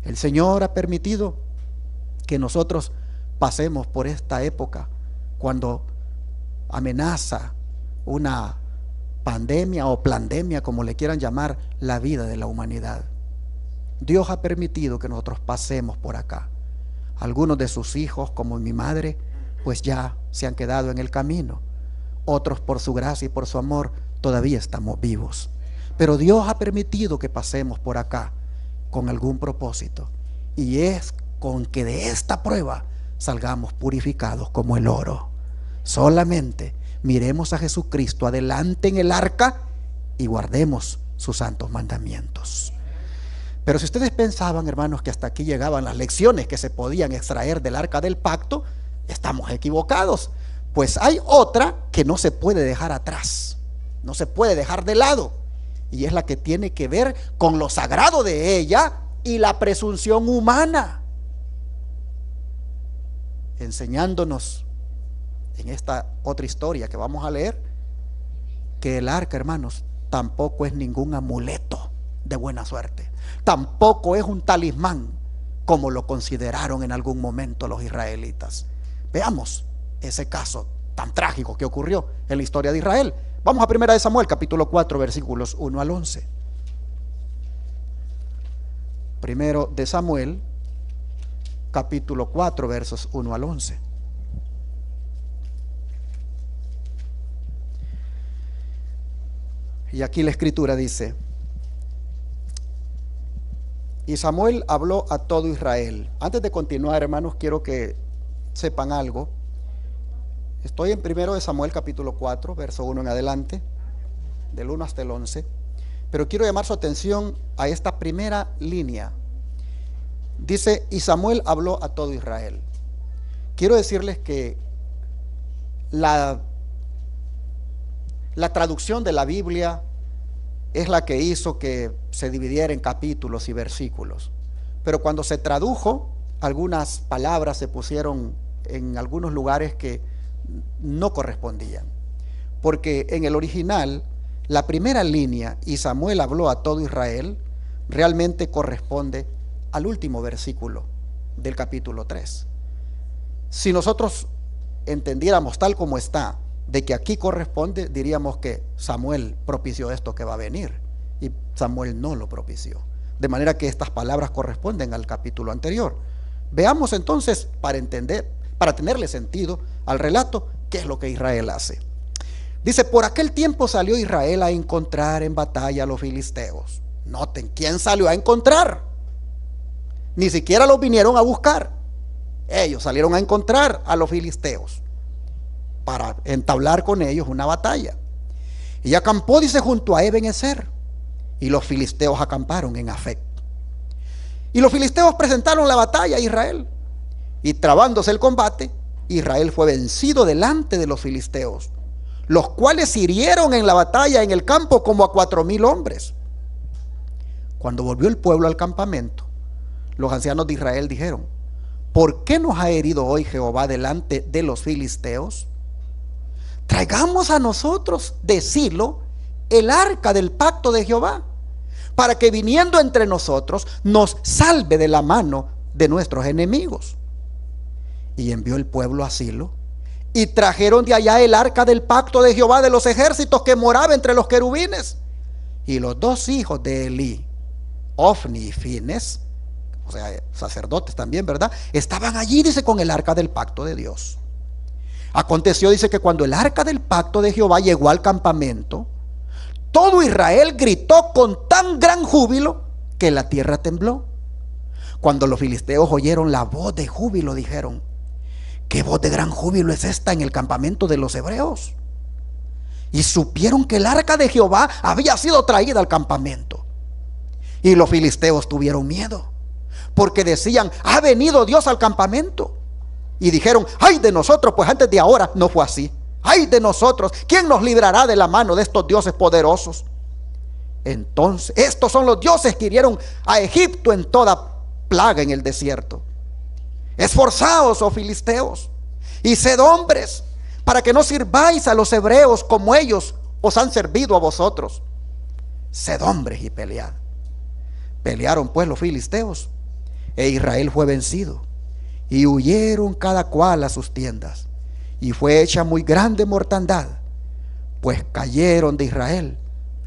El Señor ha permitido que nosotros pasemos por esta época cuando amenaza una pandemia o plandemia, como le quieran llamar, la vida de la humanidad. Dios ha permitido que nosotros pasemos por acá. Algunos de sus hijos, como mi madre, pues ya se han quedado en el camino. Otros, por su gracia y por su amor, todavía estamos vivos. Pero Dios ha permitido que pasemos por acá con algún propósito, y es con que de esta prueba salgamos purificados como el oro. Solamente miremos a Jesucristo adelante en el arca y guardemos sus santos mandamientos. Pero si ustedes pensaban, hermanos, que hasta aquí llegaban las lecciones que se podían extraer del arca del pacto, estamos equivocados. Pues hay otra que no se puede dejar atrás, no se puede dejar de lado, y es la que tiene que ver con lo sagrado de ella y la presunción humana, enseñándonos en esta otra historia que vamos a leer que el arca, hermanos, tampoco es ningún amuleto de buena suerte, tampoco es un talismán como lo consideraron en algún momento los israelitas. Veamos ese caso tan trágico que ocurrió en la historia de Israel. Vamos a 1 Samuel capítulo 4 versículos 1 al 11. 1 Samuel capítulo 4 versos 1 al 11. Y aquí la escritura dice: y Samuel habló a todo Israel. Antes de continuar, hermanos, quiero que sepan algo. Estoy en 1 Samuel capítulo 4 verso 1 en adelante, del 1 hasta el 11, pero quiero llamar su atención a esta primera línea. Dice: y Samuel habló a todo Israel. Quiero decirles que la traducción de la Biblia es la que hizo que se dividiera en capítulos y versículos, pero cuando se tradujo, algunas palabras se pusieron en algunos lugares que no correspondían, porque en el original la primera línea, y Samuel habló a todo Israel, realmente corresponde al último versículo del capítulo 3. Si nosotros entendiéramos tal como está, de que aquí corresponde, diríamos que Samuel propició esto que va a venir, y Samuel no lo propició, de manera que estas palabras corresponden al capítulo anterior. Veamos entonces, para entender, para tenerle sentido al relato, qué es lo que Israel hace. Dice: por aquel tiempo salió Israel a encontrar en batalla a los filisteos. Noten, ¿quién salió a encontrar? Ni siquiera los vinieron a buscar. Ellos salieron a encontrar a los filisteos para entablar con ellos una batalla. Y acampó, dice, junto a Eben-ezer, y los filisteos acamparon en Afec. Y los filisteos presentaron la batalla a Israel, y trabándose el combate, Israel fue vencido delante de los filisteos, los cuales hirieron en la batalla en el campo como a 4,000 hombres. Cuando volvió el pueblo al campamento, los ancianos de Israel dijeron: ¿por qué nos ha herido hoy Jehová delante de los filisteos? Traigamos a nosotros de Silo el arca del pacto de Jehová, para que viniendo entre nosotros nos salve de la mano de nuestros enemigos. Y envió el pueblo a Silo, y trajeron de allá el arca del pacto de Jehová de los ejércitos, que moraba entre los querubines. Y los 2 hijos de Elí, Ofni y Fines, o sea, sacerdotes también, ¿verdad?, estaban allí, dice, con el arca del pacto de Dios. Aconteció, dice, que cuando el arca del pacto de Jehová llegó al campamento, todo Israel gritó con tan gran júbilo que la tierra tembló. Cuando los filisteos oyeron la voz de júbilo, dijeron: ¿qué voz de gran júbilo es esta en el campamento de los hebreos? Y supieron que el arca de Jehová había sido traída al campamento. Y los filisteos tuvieron miedo, porque decían: ha venido Dios al campamento. Y dijeron: ay de nosotros, pues antes de ahora no fue así. Ay de nosotros, ¿quién nos librará de la mano de estos dioses poderosos? Entonces, estos son los dioses que hirieron a Egipto en toda plaga en el desierto. Esforzaos, oh filisteos, y sed hombres, para que no sirváis a los hebreos como ellos os han servido a vosotros. Sed hombres y pelead. Pelearon pues los filisteos, e Israel fue vencido, y huyeron cada cual a sus tiendas, y fue hecha muy grande mortandad, pues cayeron de Israel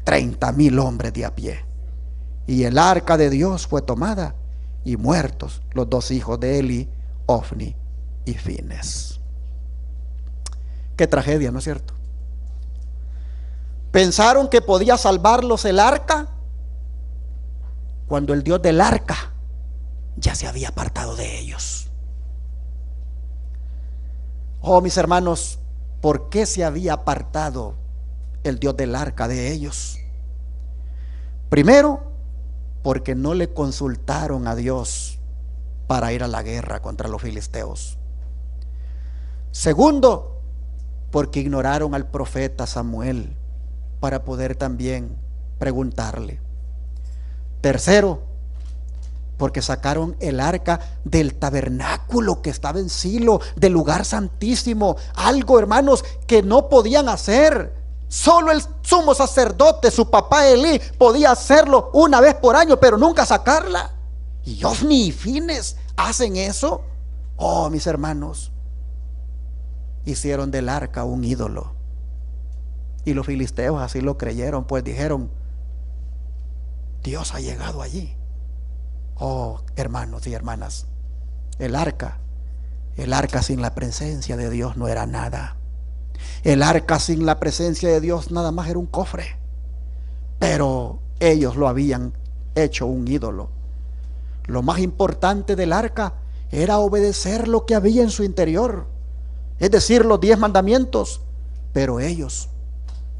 30,000 hombres de a pie. Y el arca de Dios fue tomada, y muertos los 2 hijos de Elí, Ofni y Fines. Qué tragedia, ¿no es cierto? Pensaron que podía salvarlos el arca, cuando el Dios del arca ya se había apartado de ellos. Oh, mis hermanos, por qué se había apartado el Dios del arca de ellos. Primero, porque no le consultaron a Dios para ir a la guerra contra los filisteos. Segundo, porque ignoraron al profeta Samuel para poder también preguntarle. Tercero, porque sacaron el arca del tabernáculo que estaba en Silo, del lugar santísimo, algo, hermanos, que no podían hacer. Solo el sumo sacerdote, su papá Elí, podía hacerlo una vez por año, pero nunca sacarla. Y Ofni y Fines hacen eso. Oh, mis hermanos, hicieron del arca un ídolo. Y los filisteos así lo creyeron, pues dijeron: Dios ha llegado allí. Oh, hermanos y hermanas, el arca sin la presencia de Dios no era nada. El arca sin la presencia de Dios nada más era un cofre. Pero ellos lo habían hecho un ídolo. Lo más importante del arca era obedecer lo que había en su interior, es decir, los 10 mandamientos. Pero ellos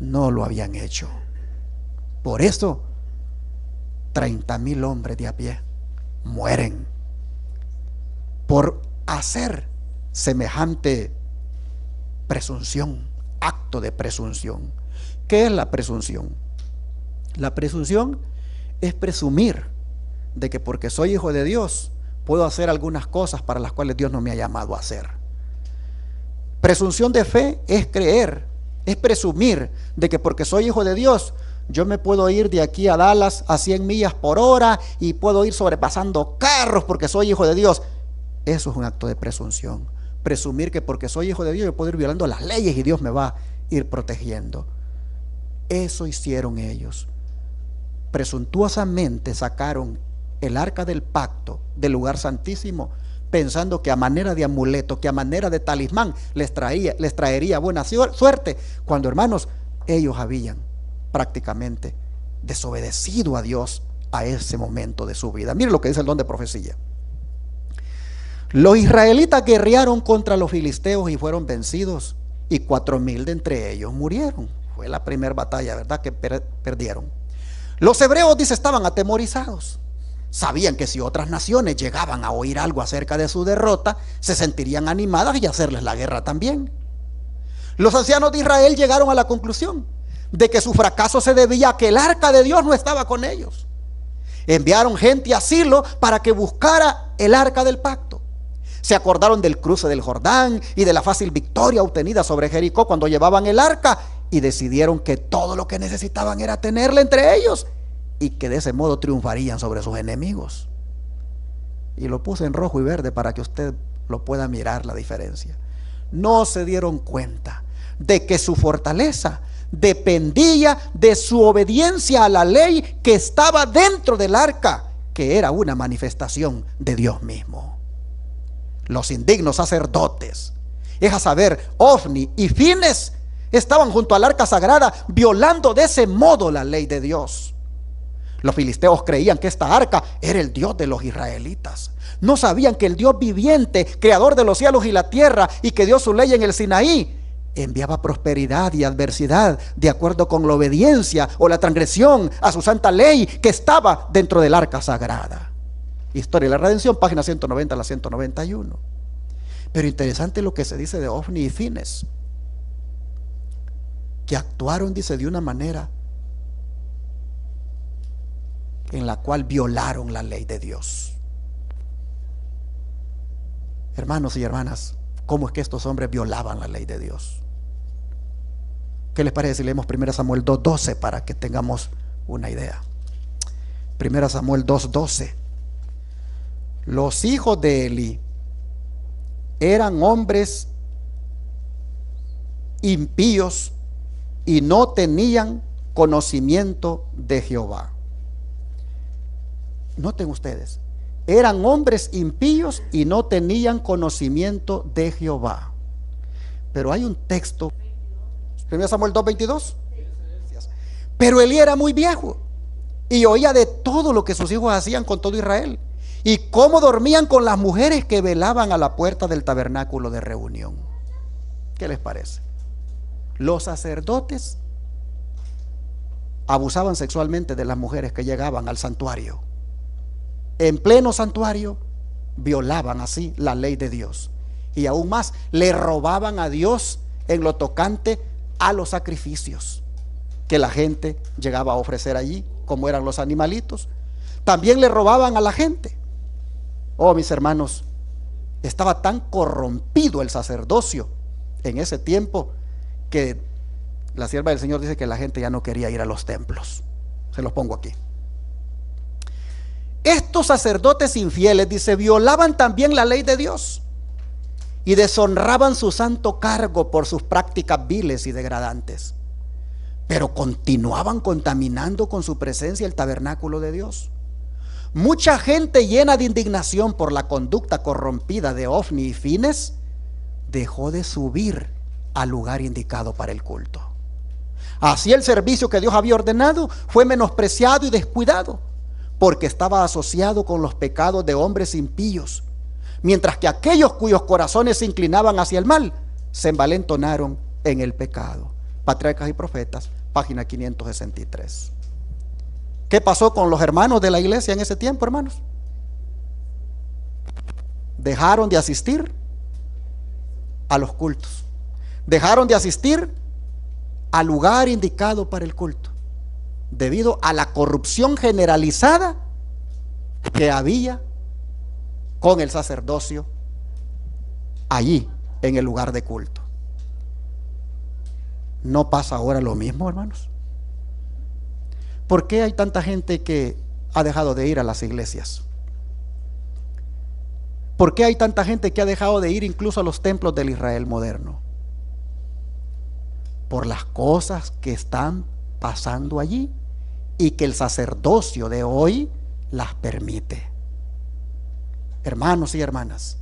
no lo habían hecho. Por eso 30,000 hombres de a pie mueren por hacer semejante presunción, acto de presunción. ¿Qué es la presunción? La presunción es presumir de que porque soy hijo de Dios puedo hacer algunas cosas para las cuales Dios no me ha llamado a hacer. Presunción de fe es creer, es presumir de que porque soy hijo de Dios yo me puedo ir de aquí a Dallas a 100 millas por hora y puedo ir sobrepasando carros porque soy hijo de Dios. Eso es un acto de presunción. Presumir que porque soy hijo de Dios yo puedo ir violando las leyes y Dios me va a ir protegiendo. Eso hicieron ellos. Presuntuosamente sacaron el arca del pacto del lugar santísimo, pensando que a manera de amuleto, que a manera de talismán les traería buena suerte, cuando, hermanos, ellos habían prácticamente desobedecido a Dios a ese momento de su vida. Miren lo que dice el don de profecía. Los israelitas guerrearon contra los filisteos y fueron vencidos, y 4,000 de entre ellos murieron. Fue la primera batalla, ¿verdad?, que perdieron. Los hebreos, dice, estaban atemorizados. Sabían que si otras naciones llegaban a oír algo acerca de su derrota, se sentirían animadas y hacerles la guerra también. Los ancianos de Israel llegaron a la conclusión de que su fracaso se debía a que el arca de Dios no estaba con ellos. Enviaron gente a Silo para que buscara el arca del pacto. Se acordaron del cruce del Jordán y de la fácil victoria obtenida sobre Jericó cuando llevaban el arca, y decidieron que todo lo que necesitaban era tenerla entre ellos y que de ese modo triunfarían sobre sus enemigos. Y lo puse en rojo y verde para que usted lo pueda mirar la diferencia. No se dieron cuenta de que su fortaleza dependía de su obediencia a la ley que estaba dentro del arca, que era una manifestación de Dios mismo. Los indignos sacerdotes, es a saber, Ofni y Fines, estaban junto al arca sagrada violando de ese modo la ley de Dios. Los filisteos creían que esta arca era el Dios de los israelitas. No sabían que el Dios viviente, creador de los cielos y la tierra, y que dio su ley en el Sinaí, enviaba prosperidad y adversidad de acuerdo con la obediencia o la transgresión a su santa ley que estaba dentro del arca sagrada. Historia de la Redención, página 190 a la 191. Pero interesante lo que se dice de Ofni y Fines, que actuaron, dice, de una manera en la cual violaron la ley de Dios. Hermanos y hermanas, ¿cómo es que estos hombres violaban la ley de Dios? ¿Qué les parece si leemos 1 Samuel 2:12 para que tengamos una idea? 1 Samuel 2:12. Los hijos de Eli eran hombres impíos y no tenían conocimiento de Jehová. Noten ustedes, eran hombres impíos y no tenían conocimiento de Jehová. Pero hay un texto, 1 Samuel 2:22. Pero Elí era muy viejo y oía de todo lo que sus hijos hacían con todo Israel, y cómo dormían con las mujeres que velaban a la puerta del tabernáculo de reunión. ¿Qué les parece? Los sacerdotes abusaban sexualmente de las mujeres que llegaban al santuario. En pleno santuario violaban así la ley de Dios. Y aún más, le robaban a Dios en lo tocante a los sacrificios que la gente llegaba a ofrecer allí, como eran los animalitos. También le robaban a la gente. Oh, mis hermanos, estaba tan corrompido el sacerdocio en ese tiempo que la sierva del Señor dice que la gente ya no quería ir a los templos. Se los pongo aquí. Estos sacerdotes infieles, dice, violaban también la ley de Dios y deshonraban su santo cargo por sus prácticas viles y degradantes, pero continuaban contaminando con su presencia el tabernáculo de Dios. Mucha gente llena de indignación por la conducta corrompida de Ofni y Fines dejó de subir al lugar indicado para el culto. Así el servicio que Dios había ordenado fue menospreciado y descuidado, porque estaba asociado con los pecados de hombres impíos, mientras que aquellos cuyos corazones se inclinaban hacia el mal se envalentonaron en el pecado. Patriarcas y Profetas, página 563. ¿Qué pasó con los hermanos de la iglesia en ese tiempo, hermanos? Dejaron de asistir a los cultos, dejaron de asistir al lugar indicado para el culto, debido a la corrupción generalizada que había con el sacerdocio allí en el lugar de culto. ¿No pasa ahora lo mismo, hermanos? ¿Por qué hay tanta gente que ha dejado de ir a las iglesias? ¿Por qué hay tanta gente que ha dejado de ir incluso a los templos del Israel moderno? Por las cosas que están pasando allí y que el sacerdocio de hoy las permite. Hermanos y hermanas,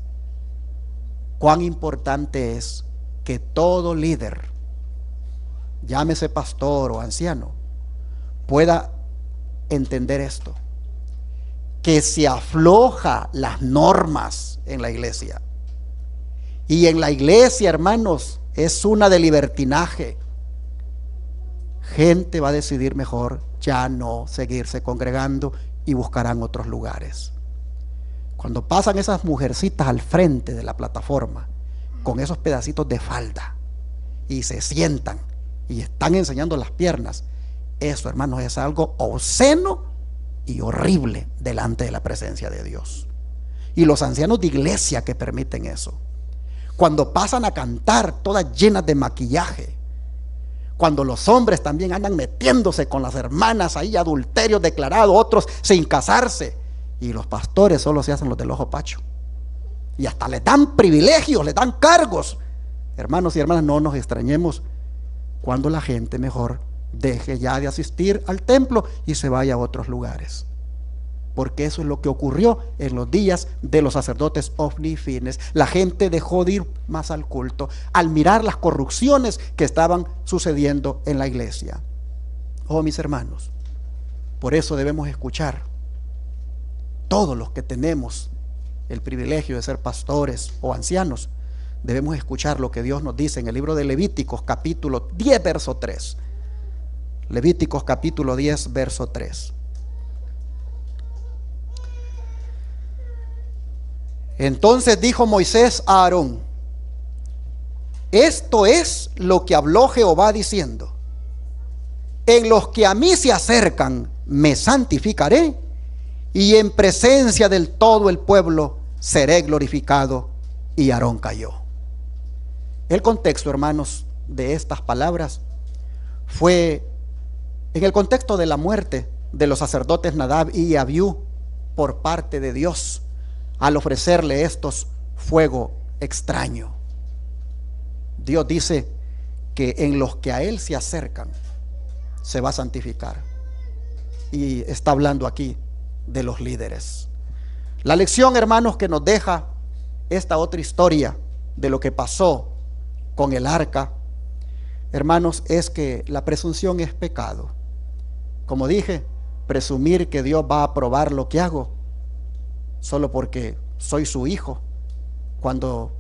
cuán importante es que todo líder, llámese pastor o anciano, pueda entender esto, que se afloja las normas en la iglesia. Y en la iglesia, hermanos, es una de libertinaje. Gente va a decidir mejor ya no seguirse congregando y buscarán otros lugares. Cuando pasan esas mujercitas al frente de la plataforma con esos pedacitos de falda y se sientan y están enseñando las piernas, eso, hermanos, es algo obsceno y horrible delante de la presencia de Dios. Y los ancianos de iglesia que permiten eso, cuando pasan a cantar todas llenas de maquillaje, cuando los hombres también andan metiéndose con las hermanas ahí, adulterios declarados, otros sin casarse, y los pastores solo se hacen los del ojo pacho y hasta les dan privilegios, les dan cargos. Hermanos y hermanas, no nos extrañemos cuando la gente mejor deje ya de asistir al templo y se vaya a otros lugares, porque eso es lo que ocurrió en los días de los sacerdotes Ofni y Fines. La gente dejó de ir más al culto al mirar las corrupciones que estaban sucediendo en la iglesia. Oh, mis hermanos, por eso debemos escuchar, todos los que tenemos el privilegio de ser pastores o ancianos, debemos escuchar lo que Dios nos dice en el libro de Levíticos capítulo 10 verso 3. Levíticos capítulo 10 verso 3. Entonces dijo Moisés a Aarón: esto es lo que habló Jehová diciendo: en los que a mí se acercan me santificaré, y en presencia del todo el pueblo seré glorificado. Y Aarón cayó. El contexto, hermanos, de estas palabras fue en el contexto de la muerte de los sacerdotes Nadab y Abiú por parte de Dios, al ofrecerle estos fuego extraño. Dios dice que en los que a Él se acercan se va a santificar. Y está hablando aquí de los líderes. La lección, hermanos, que nos deja esta otra historia de lo que pasó con el arca, hermanos, es que la presunción es pecado. Como dije, presumir que Dios va a aprobar lo que hago solo porque soy su hijo, cuando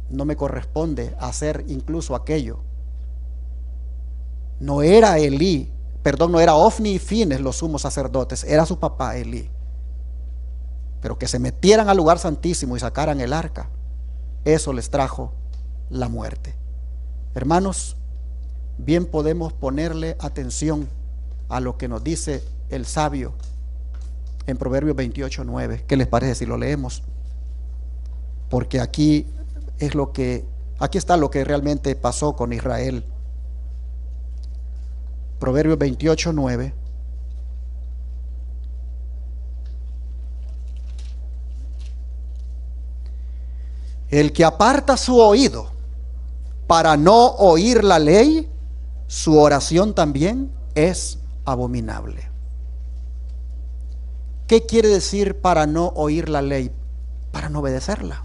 no me corresponde hacer incluso aquello No era Elí, perdón, no era Ofni y Fines los sumos sacerdotes, era su papá Elí. Pero que se metieran al lugar santísimo y sacaran el arca, eso les trajo la muerte. Hermanos, bien podemos ponerle atención a lo que nos dice el sabio en Proverbios 28:9. ¿Qué les parece si lo leemos? Porque aquí está lo que realmente pasó con Israel. Proverbios 28:9. El que aparta su oído para no oír la ley, su oración también es abominable. ¿Qué quiere decir para no oír la ley? Para no obedecerla.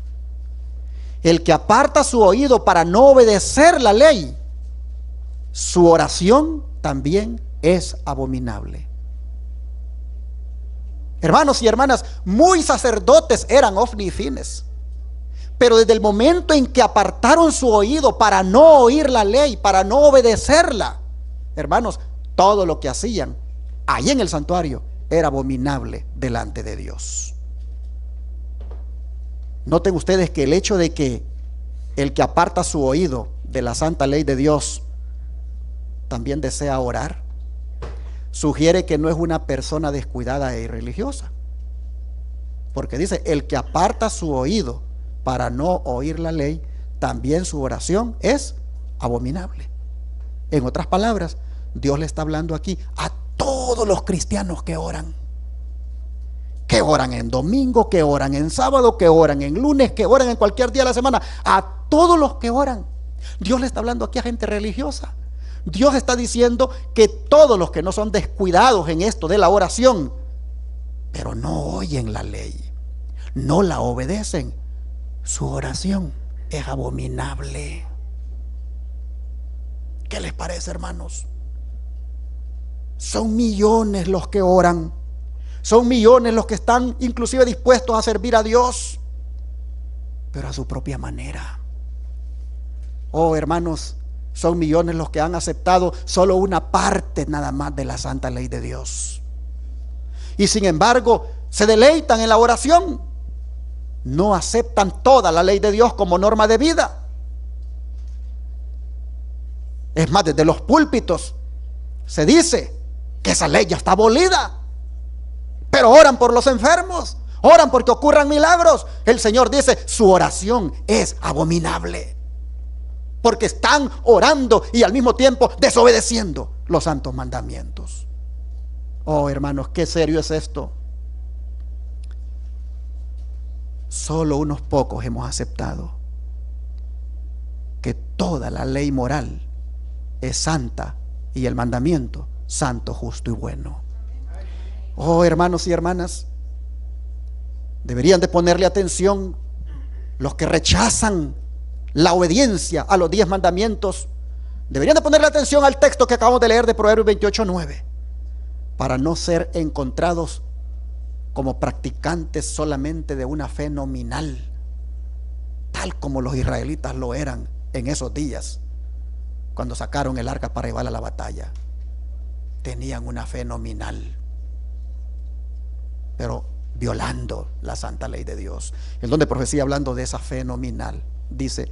El que aparta su oído para no obedecer la ley, su oración también es abominable. Hermanos y hermanas, muy sacerdotes eran Ofni y Fines, pero desde el momento en que apartaron su oído para no oír la ley, para no obedecerla, hermanos, todo lo que hacían ahí en el santuario era abominable delante de Dios. Noten ustedes que el hecho de que el que aparta su oído de la santa ley de Dios también desea orar, sugiere que no es una persona descuidada e irreligiosa, porque dice: el que aparta su oído para no oír la ley, también su oración es abominable. En otras palabras, Dios le está hablando aquí a todos los cristianos que oran en domingo, que oran en sábado, que oran en lunes, que oran en cualquier día de la semana. A todos los que oran, Dios le está hablando aquí a gente religiosa. Dios está diciendo que todos los que no son descuidados en esto de la oración, pero no oyen la ley, no la obedecen, su oración es abominable. ¿Qué les parece, hermanos? Son millones los que oran, son millones los que están inclusive dispuestos a servir a Dios, pero a su propia manera. Oh, hermanos, son millones los que han aceptado solo una parte nada más de la santa ley de Dios, y sin embargo se deleitan en la oración. No aceptan toda la ley de Dios como norma de vida. Es más, desde los púlpitos se dice que esa ley ya está abolida, pero oran por los enfermos, oran porque ocurran milagros. El Señor dice: su oración es abominable, porque están orando y al mismo tiempo desobedeciendo los santos mandamientos. Oh, hermanos, qué serio es esto. Solo unos pocos hemos aceptado que toda la ley moral es santa y el mandamiento santo, justo y bueno. Oh, hermanos y hermanas, deberían de ponerle atención los que rechazan la obediencia a los 10 mandamientos. Deberían de ponerle atención al texto que acabamos de leer de Proverbios 28:9, para no ser encontrados como practicantes solamente de una fe nominal, tal como los israelitas lo eran en esos días cuando sacaron el arca para llevarla a la batalla. Tenían una fe nominal, pero violando la santa ley de Dios. El don de profecía, hablando de esa fe nominal, dice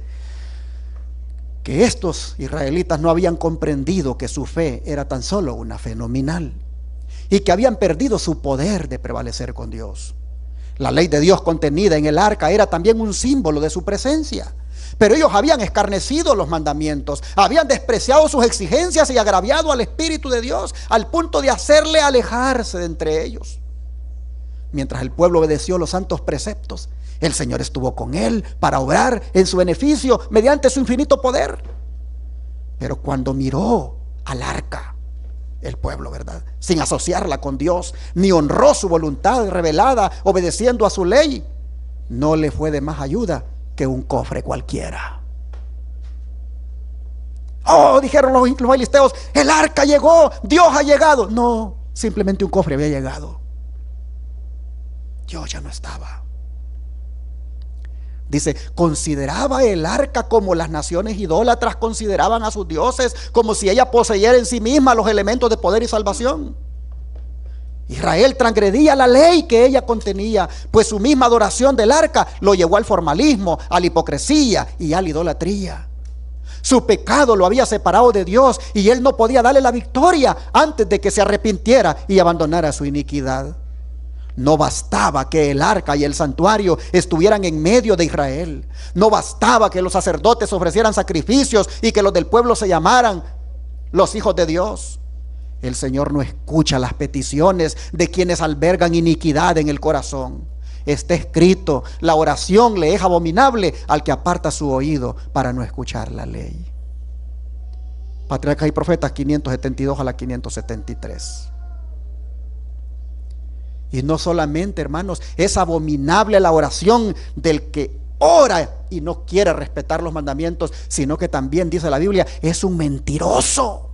que estos israelitas no habían comprendido que su fe era tan solo una fe nominal, y que habían perdido su poder de prevalecer con Dios. La ley de Dios contenida en el arca era también un símbolo de su presencia, pero ellos habían escarnecido los mandamientos, habían despreciado sus exigencias y agraviado al Espíritu de Dios al punto de hacerle alejarse de entre ellos. Mientras el pueblo obedeció los santos preceptos, el Señor estuvo con él para obrar en su beneficio mediante su infinito poder. Pero cuando miró al arca, el pueblo, ¿verdad?, sin asociarla con Dios, ni honró su voluntad revelada obedeciendo a su ley, no le fue de más ayuda que un cofre cualquiera. Oh, dijeron los filisteos: el arca llegó, Dios ha llegado. No, simplemente un cofre había llegado. Dios ya no estaba. Dice, consideraba el arca como las naciones idólatras consideraban a sus dioses, como si ella poseyera en sí misma los elementos de poder y salvación. Israel transgredía la ley que ella contenía, pues su misma adoración del arca lo llevó al formalismo, a la hipocresía y a la idolatría. Su pecado lo había separado de Dios y él no podía darle la victoria antes de que se arrepintiera y abandonara su iniquidad. No bastaba que el arca y el santuario estuvieran en medio de Israel. No bastaba que los sacerdotes ofrecieran sacrificios y que los del pueblo se llamaran los hijos de Dios. El Señor no escucha las peticiones de quienes albergan iniquidad en el corazón. Está escrito, la oración le es abominable al que aparta su oído para no escuchar la ley. Patriarcas y Profetas 572 a la 573. Y no solamente, hermanos, es abominable la oración del que ora y no quiere respetar los mandamientos, sino que también dice la Biblia, es un mentiroso.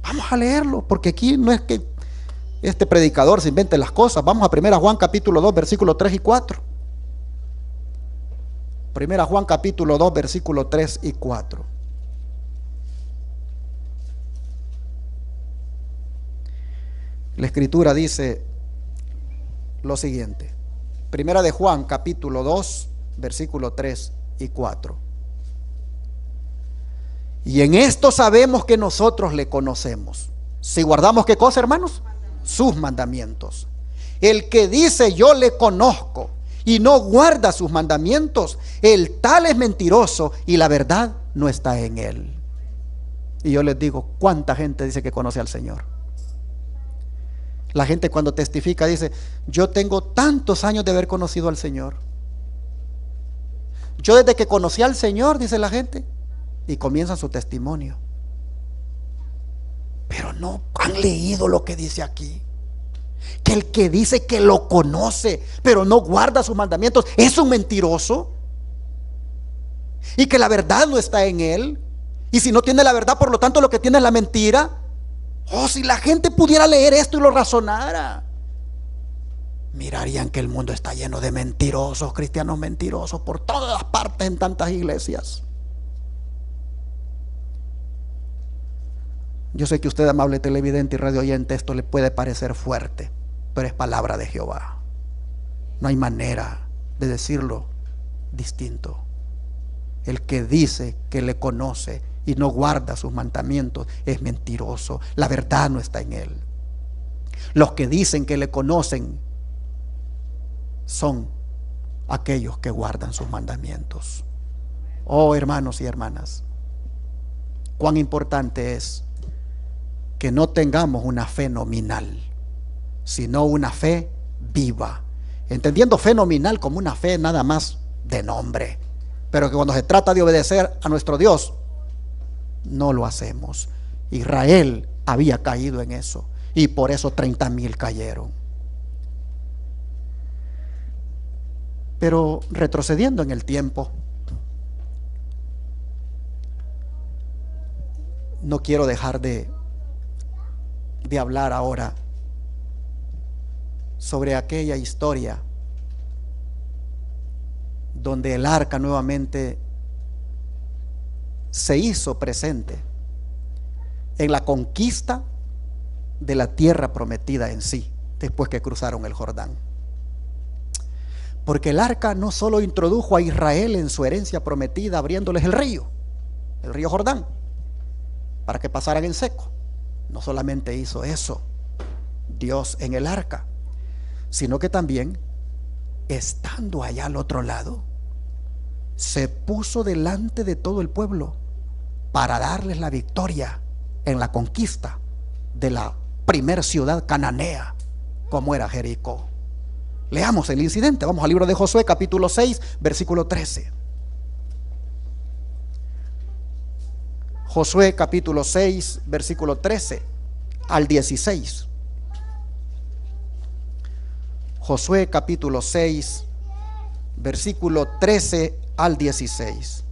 Vamos a leerlo, porque aquí no es que este predicador se invente las cosas. Vamos a 1 Juan capítulo 2, versículos 3 y 4. 1 Juan capítulo 2, versículos 3 y 4. La escritura dice lo siguiente. 1 de Juan capítulo 2, versículos 3 y 4. Y en esto sabemos que nosotros le conocemos, si guardamos ¿qué cosa, hermanos? Sus mandamientos. El que dice yo le conozco y no guarda sus mandamientos, el tal es mentiroso y la verdad no está en él. Y yo les digo, ¿cuánta gente dice que conoce al Señor? La gente cuando testifica dice, yo tengo tantos años de haber conocido al Señor. Yo desde que conocí al Señor, dice la gente, y comienza su testimonio. Pero no han leído lo que dice aquí. Que el que dice que lo conoce, pero no guarda sus mandamientos, es un mentiroso. Y que la verdad no está en él. Y si no tiene la verdad, por lo tanto lo que tiene es la mentira. Oh, si la gente pudiera leer esto y lo razonara, mirarían que el mundo está lleno de mentirosos, cristianos mentirosos por todas las partes en tantas iglesias. Yo sé que usted, amable televidente y radio oyente, esto le puede parecer fuerte, pero es palabra de Jehová. No hay manera de decirlo distinto. El que dice que le conoce y no guarda sus mandamientos es mentiroso. La verdad no está en él. Los que dicen que le conocen son aquellos que guardan sus mandamientos. Oh, hermanos y hermanas, cuán importante es que no tengamos una fe nominal, sino una fe viva, entendiendo fe nominal como una fe nada más de nombre, pero que cuando se trata de obedecer a nuestro Dios no lo hacemos. Israel había caído en eso y por eso 30,000 cayeron. Pero retrocediendo en el tiempo, no quiero dejar de hablar ahora sobre aquella historia donde el arca nuevamente se hizo presente en la conquista de la tierra prometida en sí, después que cruzaron el Jordán. Porque el arca no solo introdujo a Israel en su herencia prometida abriéndoles el río Jordán, para que pasaran en seco. No solamente hizo eso Dios en el arca, sino que también, estando allá al otro lado, se puso delante de todo el pueblo para darles la victoria en la conquista de la primer ciudad cananea, como era Jericó. Leamos el incidente. Vamos al libro de Josué capítulo 6, versículo 13. Josué capítulo 6, versículo 13 al 16. Josué capítulo 6, versículo 13 al 16.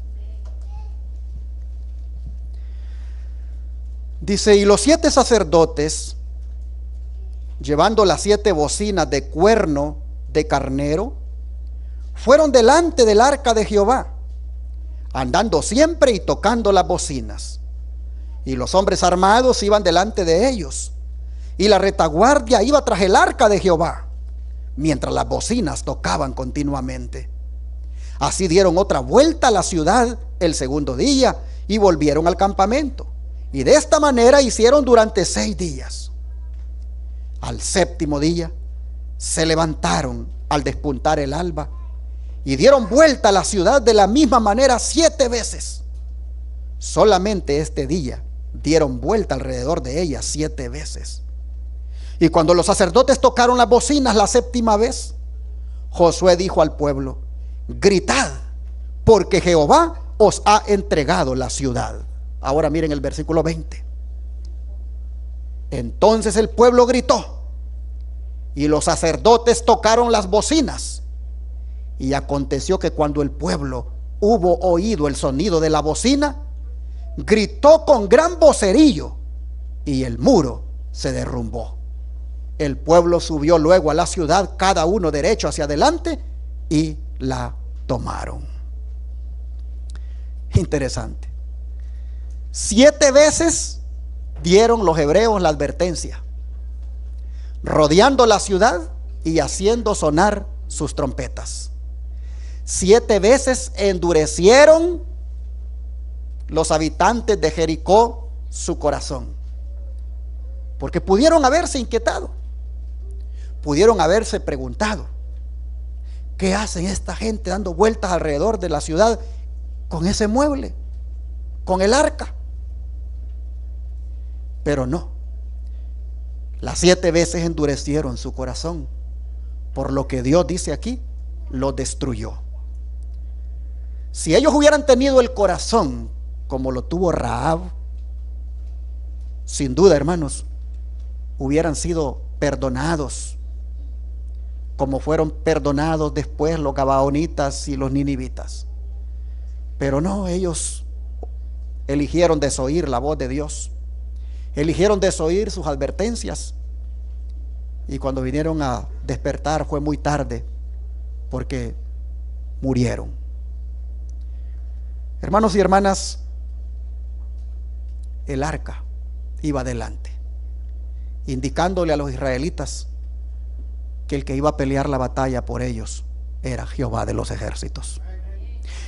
Dice: y los 7 sacerdotes, llevando las 7 bocinas de cuerno de carnero fueron delante del arca de Jehová, andando siempre y tocando las bocinas. Y los hombres armados iban delante de ellos, y la retaguardia iba tras el arca de Jehová, mientras las bocinas tocaban continuamente. Así dieron otra vuelta a la ciudad el segundo día y volvieron al campamento. Y de esta manera hicieron durante 6 días. Al séptimo día se levantaron al despuntar el alba y dieron vuelta a la ciudad de la misma manera 7 veces. Solamente este día dieron vuelta alrededor de ella 7 veces. Y cuando los sacerdotes tocaron las bocinas la 7ª vez, Josué dijo al pueblo: gritad, porque Jehová os ha entregado la ciudad. Ahora miren el versículo 20. Entonces el pueblo gritó, y los sacerdotes tocaron las bocinas. Y aconteció que cuando el pueblo hubo oído el sonido de la bocina, gritó con gran vocerillo, y el muro se derrumbó. El pueblo subió luego a la ciudad, cada uno derecho hacia adelante, y la tomaron. Interesante. 7 veces dieron los hebreos la advertencia, rodeando la ciudad y haciendo sonar sus trompetas. 7 veces endurecieron los habitantes de Jericó su corazón, porque pudieron haberse inquietado, pudieron haberse preguntado: ¿qué hacen esta gente dando vueltas alrededor de la ciudad con ese mueble, con el arca? Pero no, las 7 veces endurecieron su corazón, por lo que Dios dice aquí, lo destruyó. Si ellos hubieran tenido el corazón como lo tuvo Rahab, sin duda, hermanos, hubieran sido perdonados, como fueron perdonados después los gabaonitas y los ninivitas. Pero no, ellos eligieron desoír la voz de Dios, eligieron desoír sus advertencias, y cuando vinieron a despertar fue muy tarde, porque murieron. Hermanos y hermanas, el arca iba adelante, indicándole a los israelitas que el que iba a pelear la batalla por ellos era Jehová de los ejércitos.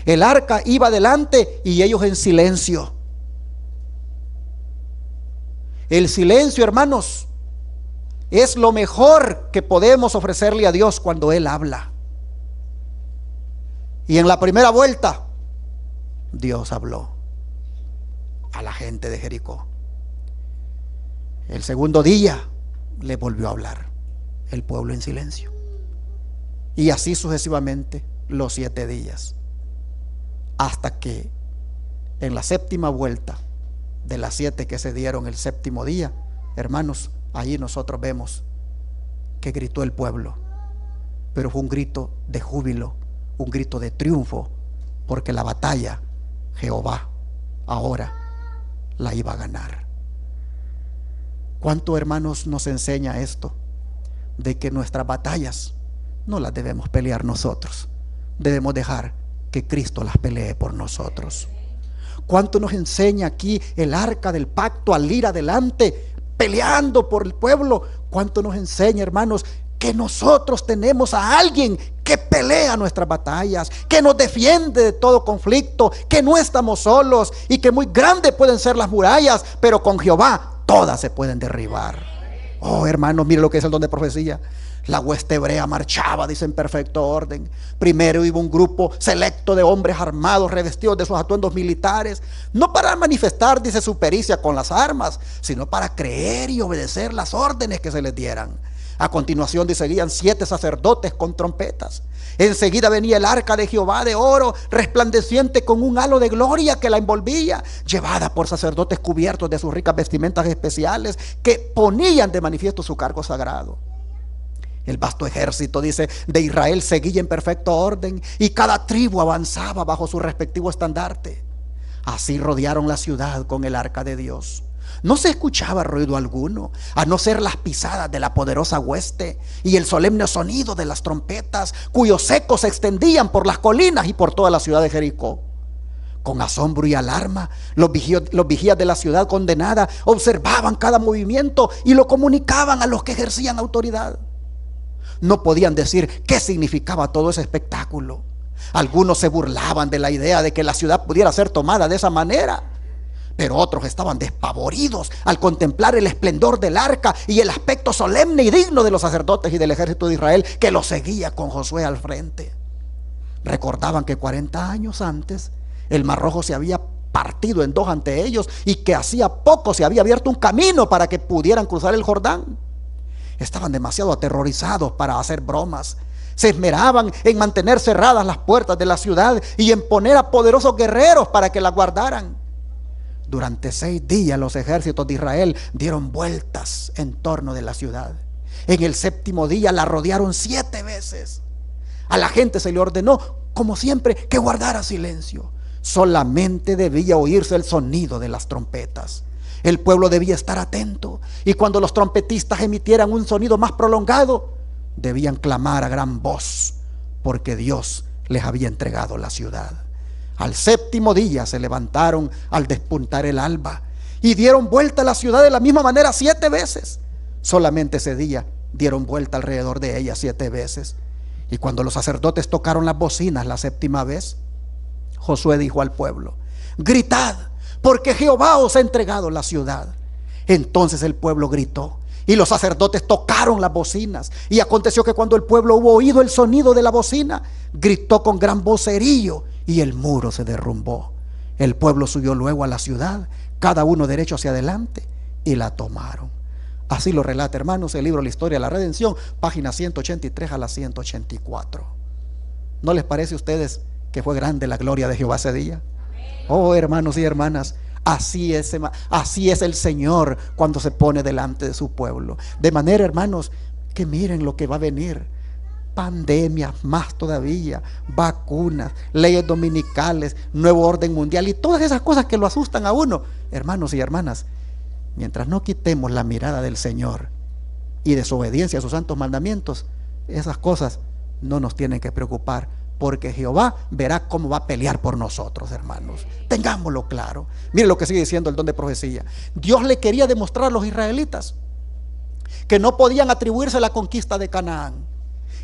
El arca iba adelante y ellos en silencio. El silencio, hermanos, es lo mejor que podemos ofrecerle a Dios cuando Él habla. Y en la primera vuelta, Dios habló a la gente de Jericó. El segundo día le volvió a hablar, el pueblo en silencio. Y así sucesivamente los 7 días, hasta que en la 7ª vuelta de las 7 que se dieron el 7º día, hermanos, allí nosotros vemos que gritó el pueblo, pero fue un grito de júbilo, un grito de triunfo, porque la batalla Jehová ahora la iba a ganar. ¿Cuánto, hermanos, nos enseña esto? De que nuestras batallas no las debemos pelear nosotros, debemos dejar que Cristo las pelee por nosotros. ¿Cuánto nos enseña aquí el arca del pacto al ir adelante peleando por el pueblo? ¿Cuánto nos enseña, hermanos, que nosotros tenemos a alguien que pelea nuestras batallas, que nos defiende de todo conflicto, que no estamos solos y que muy grandes pueden ser las murallas, pero con Jehová todas se pueden derribar? Oh, hermanos, mire lo que es el don de profecía. La hueste hebrea marchaba, dice, en perfecto orden. Primero iba un grupo selecto de hombres armados, revestidos de sus atuendos militares, no para manifestar, dice, su pericia con las armas, sino para creer y obedecer las órdenes que se les dieran. A continuación, dice, seguían 7 sacerdotes con trompetas. Enseguida venía el arca de Jehová de oro, resplandeciente con un halo de gloria que la envolvía, llevada por sacerdotes cubiertos de sus ricas vestimentas especiales, que ponían de manifiesto su cargo sagrado. El vasto ejército, dice, de Israel seguía en perfecto orden, y cada tribu avanzaba bajo su respectivo estandarte. Así rodearon la ciudad con el arca de Dios. No se escuchaba ruido alguno, a no ser las pisadas de la poderosa hueste y el solemne sonido de las trompetas, cuyos ecos se extendían por las colinas y por toda la ciudad de Jericó. Con asombro y alarma, los vigías de la ciudad condenada observaban cada movimiento y lo comunicaban a los que ejercían autoridad. No podían decir qué significaba todo ese espectáculo. Algunos se burlaban de la idea de que la ciudad pudiera ser tomada de esa manera, pero otros estaban despavoridos al contemplar el esplendor del arca y el aspecto solemne y digno de los sacerdotes y del ejército de Israel que lo seguía con Josué al frente. Recordaban que 40 años antes el Mar Rojo se había partido en dos ante ellos y que hacía poco se había abierto un camino para que pudieran cruzar el Jordán. Estaban demasiado aterrorizados para hacer bromas. Se esmeraban en mantener cerradas las puertas de la ciudad y en poner a poderosos guerreros para que la guardaran. Durante 6 días los ejércitos de Israel dieron vueltas en torno de la ciudad. En el 7º día la rodearon 7 veces. A la gente se le ordenó, como siempre, que guardara silencio. Solamente debía oírse el sonido de las trompetas. El pueblo debía estar atento, y cuando los trompetistas emitieran un sonido más prolongado, debían clamar a gran voz, porque Dios les había entregado la ciudad. Al 7º día se levantaron al despuntar el alba y dieron vuelta a la ciudad de la misma manera 7 veces. Solamente ese día dieron vuelta alrededor de ella 7 veces. Y cuando los sacerdotes tocaron las bocinas la 7ª vez, Josué dijo al pueblo: gritad, porque Jehová os ha entregado la ciudad. Entonces el pueblo gritó y los sacerdotes tocaron las bocinas. Y aconteció que cuando el pueblo hubo oído el sonido de la bocina, gritó con gran vocerío y el muro se derrumbó. El pueblo subió luego a la ciudad, cada uno derecho hacia adelante, y la tomaron. Así lo relata, hermanos, el libro La Historia de la Redención, páginas 183 a la 184. ¿No les parece a ustedes que fue grande la gloria de Jehová ese día? Oh, hermanos y hermanas, así es el Señor cuando se pone delante de su pueblo. De manera, hermanos, que miren lo que va a venir: pandemias, más todavía, vacunas, leyes dominicales, nuevo orden mundial y todas esas cosas que lo asustan a uno. Hermanos y hermanas, mientras no quitemos la mirada del Señor y desobediencia a sus santos mandamientos, esas cosas no nos tienen que preocupar, porque Jehová verá cómo va a pelear por nosotros, hermanos. Tengámoslo claro. Mire lo que sigue diciendo el don de profecía. Dios le quería demostrar a los israelitas que no podían atribuirse la conquista de Canaán.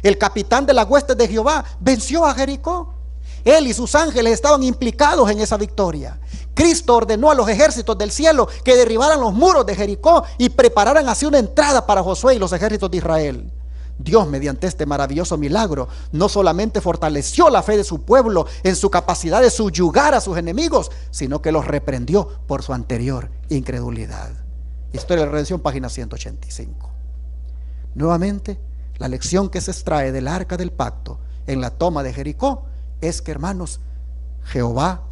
El capitán de las huestes de Jehová venció a Jericó. Él y sus ángeles estaban implicados en esa victoria. Cristo ordenó a los ejércitos del cielo que derribaran los muros de Jericó y prepararan así una entrada para Josué y los ejércitos de Israel. Dios, mediante este maravilloso milagro, no solamente fortaleció la fe de su pueblo en su capacidad de subyugar a sus enemigos, sino que los reprendió por su anterior incredulidad. Historia de la Redención, página 185. Nuevamente, la lección que se extrae del arca del pacto en la toma de Jericó es que, hermanos, Jehová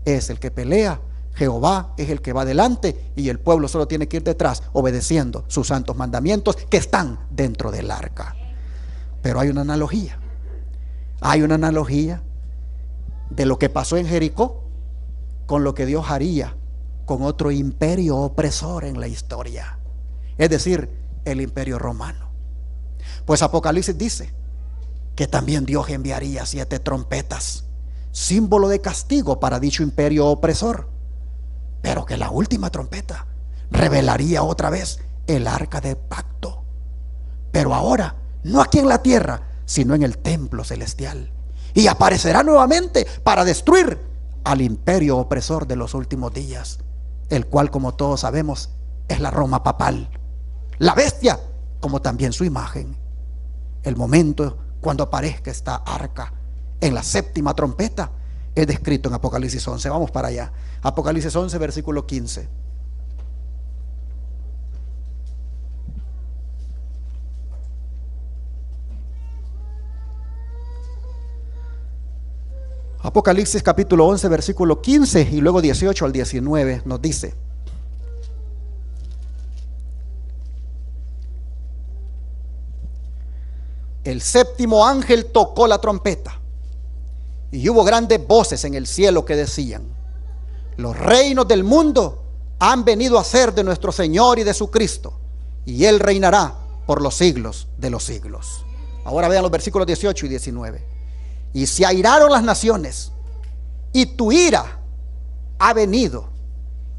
es el que pelea, Jehová es el que va adelante y el pueblo solo tiene que ir detrás obedeciendo sus santos mandamientos que están dentro del arca. Pero hay una analogía de lo que pasó en Jericó con lo que Dios haría con otro imperio opresor en la historia, es decir, el imperio romano. Pues Apocalipsis dice que también Dios enviaría 7 trompetas, símbolo de castigo para dicho imperio opresor, pero que la última trompeta revelaría otra vez el arca del pacto, pero ahora no aquí en la tierra, sino en el templo celestial, y aparecerá nuevamente para destruir al imperio opresor de los últimos días, el cual, como todos sabemos, es la Roma papal, la bestia, como también su imagen. El momento cuando aparezca esta arca en la 7ª trompeta es descrito en Apocalipsis 11. Vamos para allá. Apocalipsis 11, versículo 15. Apocalipsis capítulo 11, versículo 15 y luego 18 al 19 nos dice: el 7º ángel tocó la trompeta y hubo grandes voces en el cielo que decían: los reinos del mundo han venido a ser de nuestro Señor y de su Cristo, y Él reinará por los siglos de los siglos. Ahora vean los versículos 18 y 19. Y se airaron las naciones, y tu ira ha venido,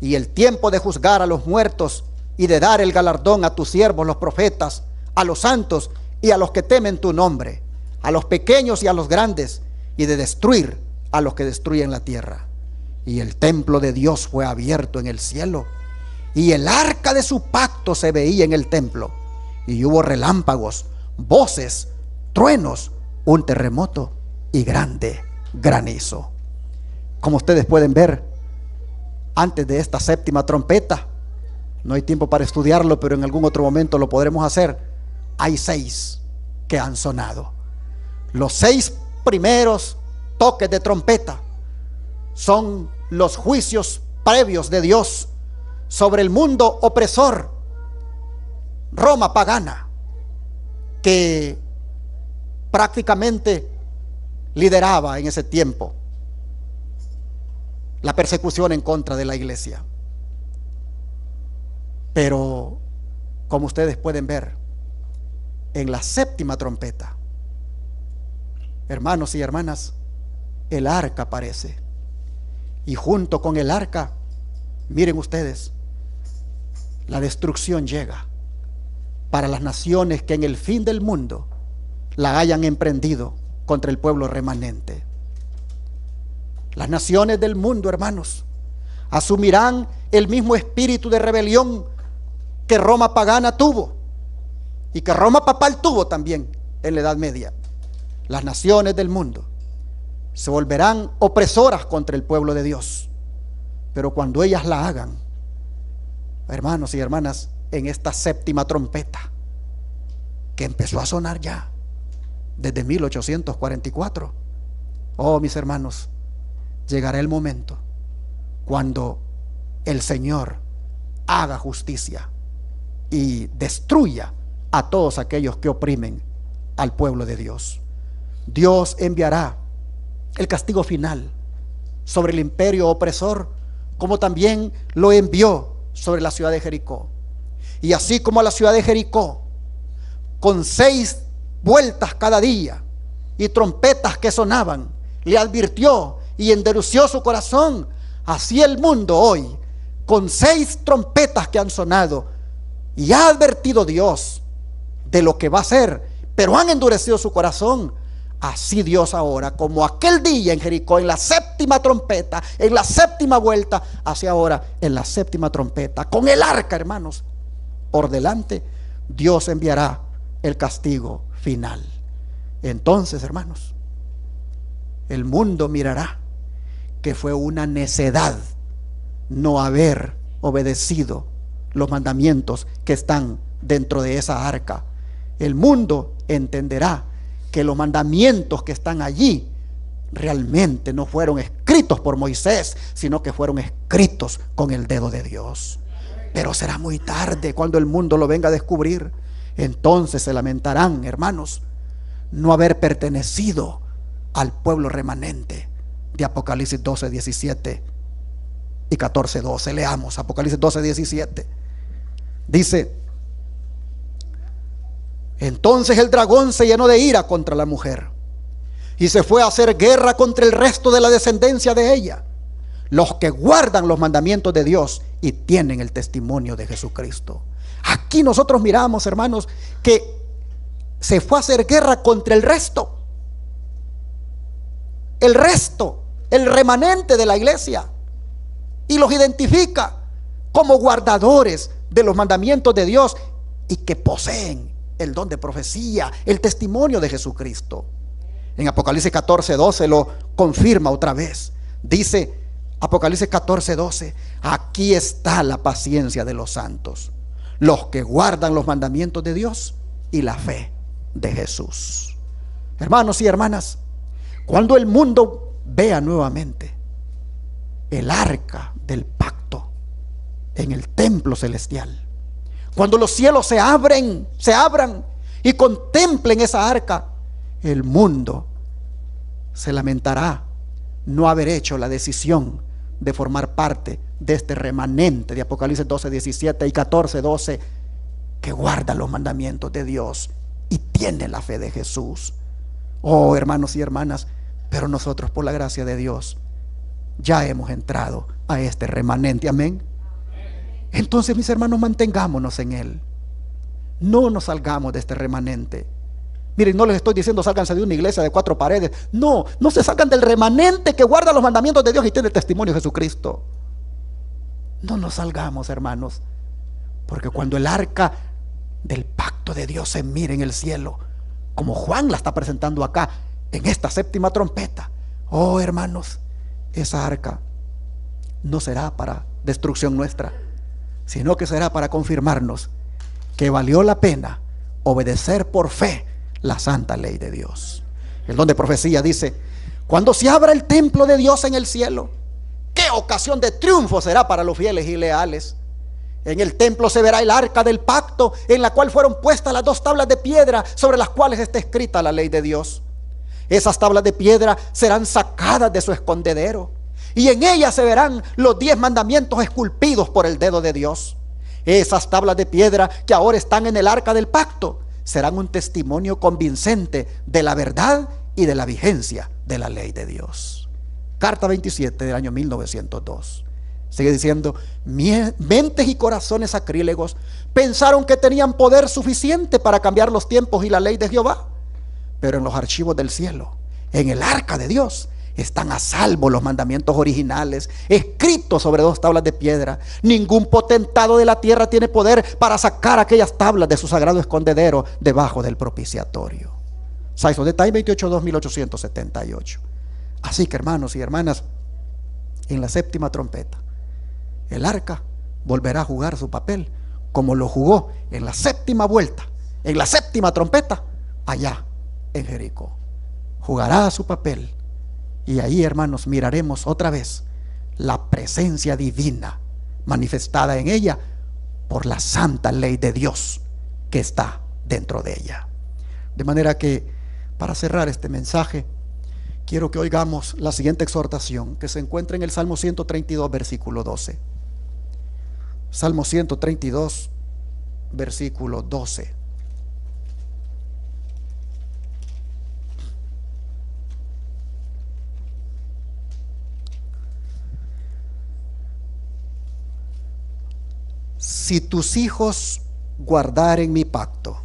y el tiempo de juzgar a los muertos y de dar el galardón a tus siervos los profetas, a los santos y a los que temen tu nombre, a los pequeños y a los grandes, y de destruir a los que destruyen la tierra. Y el templo de Dios fue abierto en el cielo, y el arca de su pacto se veía en el templo, y hubo relámpagos, voces, truenos, un terremoto y grande granizo. Como ustedes pueden ver, antes de esta séptima trompeta, no hay tiempo para estudiarlo, pero en algún otro momento lo podremos hacer, hay 6 que han sonado. Los 6 primeros toques de trompeta son los juicios previos de Dios sobre el mundo opresor, Roma pagana, que prácticamente lideraba en ese tiempo la persecución en contra de la iglesia. Pero como ustedes pueden ver, en la séptima trompeta, hermanos y hermanas, el arca aparece, y junto con el arca, miren ustedes, la destrucción llega para las naciones que en el fin del mundo la hayan emprendido contra el pueblo remanente. Las naciones del mundo, hermanos, asumirán el mismo espíritu de rebelión que Roma pagana tuvo y que Roma papal tuvo también en la Edad Media. Las naciones del mundo se volverán opresoras contra el pueblo de Dios, pero cuando ellas la hagan, hermanos y hermanas, en esta séptima trompeta que empezó a sonar ya desde 1844, oh mis hermanos, llegará el momento cuando el Señor haga justicia y destruya a todos aquellos que oprimen al pueblo de Dios. Dios enviará el castigo final sobre el imperio opresor, como también lo envió sobre la ciudad de Jericó. Y así como a la ciudad de Jericó, con 6 vueltas cada día y trompetas que sonaban, le advirtió y endureció su corazón, así el mundo hoy, con 6 trompetas que han sonado, y ha advertido Dios de lo que va a hacer, pero han endurecido su corazón. Así Dios ahora, como aquel día en Jericó, en la séptima trompeta, en la séptima vuelta, así ahora en la séptima trompeta, con el arca, hermanos, por delante, Dios enviará el castigo final. Entonces, hermanos, el mundo mirará que fue una necedad no haber obedecido los mandamientos que están dentro de esa arca. El mundo entenderá que los mandamientos que están allí realmente no fueron escritos por Moisés, sino que fueron escritos con el dedo de Dios. Pero será muy tarde cuando el mundo lo venga a descubrir. Entonces se lamentarán, hermanos, no haber pertenecido al pueblo remanente de Apocalipsis 12, 17 y 14, 12. Leamos Apocalipsis 12, 17. Dice: entonces el dragón se llenó de ira contra la mujer y se fue a hacer guerra contra el resto de la descendencia de ella, los que guardan los mandamientos de Dios y tienen el testimonio de Jesucristo. Aquí nosotros miramos, hermanos, que se fue a hacer guerra contra el resto, el remanente de la iglesia, y los identifica como guardadores de los mandamientos de Dios y que poseen el don de profecía, el testimonio de Jesucristo. En Apocalipsis 14, 12 lo confirma otra vez. Dice Apocalipsis 14, 12: aquí está la paciencia de los santos, los que guardan los mandamientos de Dios y la fe de Jesús. Hermanos y hermanas, cuando el mundo vea nuevamente el arca del pacto en el templo celestial, cuando los cielos se abran y contemplen esa arca, el mundo se lamentará no haber hecho la decisión de formar parte de este remanente de Apocalipsis 12, 17 y 14, 12, que guarda los mandamientos de Dios y tiene la fe de Jesús. Oh, hermanos y hermanas, pero nosotros, por la gracia de Dios, ya hemos entrado a este remanente. Amén. Entonces, mis hermanos, mantengámonos en él. No nos salgamos de este remanente. Miren, no les estoy diciendo sálganse de una iglesia de 4 paredes. No, no se salgan del remanente que guarda los mandamientos de Dios y tiene el testimonio de Jesucristo. No nos salgamos, hermanos, porque cuando el arca del pacto de Dios se mire en el cielo, como Juan la está presentando acá en esta 7ª trompeta, oh, hermanos, esa arca no será para destrucción nuestra, sino que será para confirmarnos que valió la pena obedecer por fe la santa ley de Dios. El don de profecía dice: cuando se abra el templo de Dios en el cielo, qué ocasión de triunfo será para los fieles y leales. En el templo se verá el arca del pacto, en la cual fueron puestas las 2 tablas de piedra sobre las cuales está escrita la ley de Dios. Esas tablas de piedra serán sacadas de su escondedero, y en ellas se verán los 10 mandamientos esculpidos por el dedo de Dios. Esas tablas de piedra que ahora están en el arca del pacto serán un testimonio convincente de la verdad y de la vigencia de la ley de Dios. Carta 27 del año 1902. Sigue diciendo: mentes y corazones sacrílegos pensaron que tenían poder suficiente para cambiar los tiempos y la ley de Jehová, pero en los archivos del cielo, en el arca de Dios, están a salvo los mandamientos originales, escritos sobre 2 tablas de piedra. Ningún potentado de la tierra tiene poder para sacar aquellas tablas de su sagrado escondedero debajo del propiciatorio. Size of the Time 28.2878. Así que, hermanos y hermanas, en la 7ª trompeta, el arca volverá a jugar su papel como lo jugó en la 7ª vuelta, en la 7ª trompeta, allá en Jericó. Jugará su papel. Y ahí, hermanos, miraremos otra vez la presencia divina manifestada en ella por la santa ley de Dios que está dentro de ella. De manera que, para cerrar este mensaje, quiero que oigamos la siguiente exhortación que se encuentra en el Salmo 132, versículo 12. Salmo 132, versículo 12. Si tus hijos guardaren mi pacto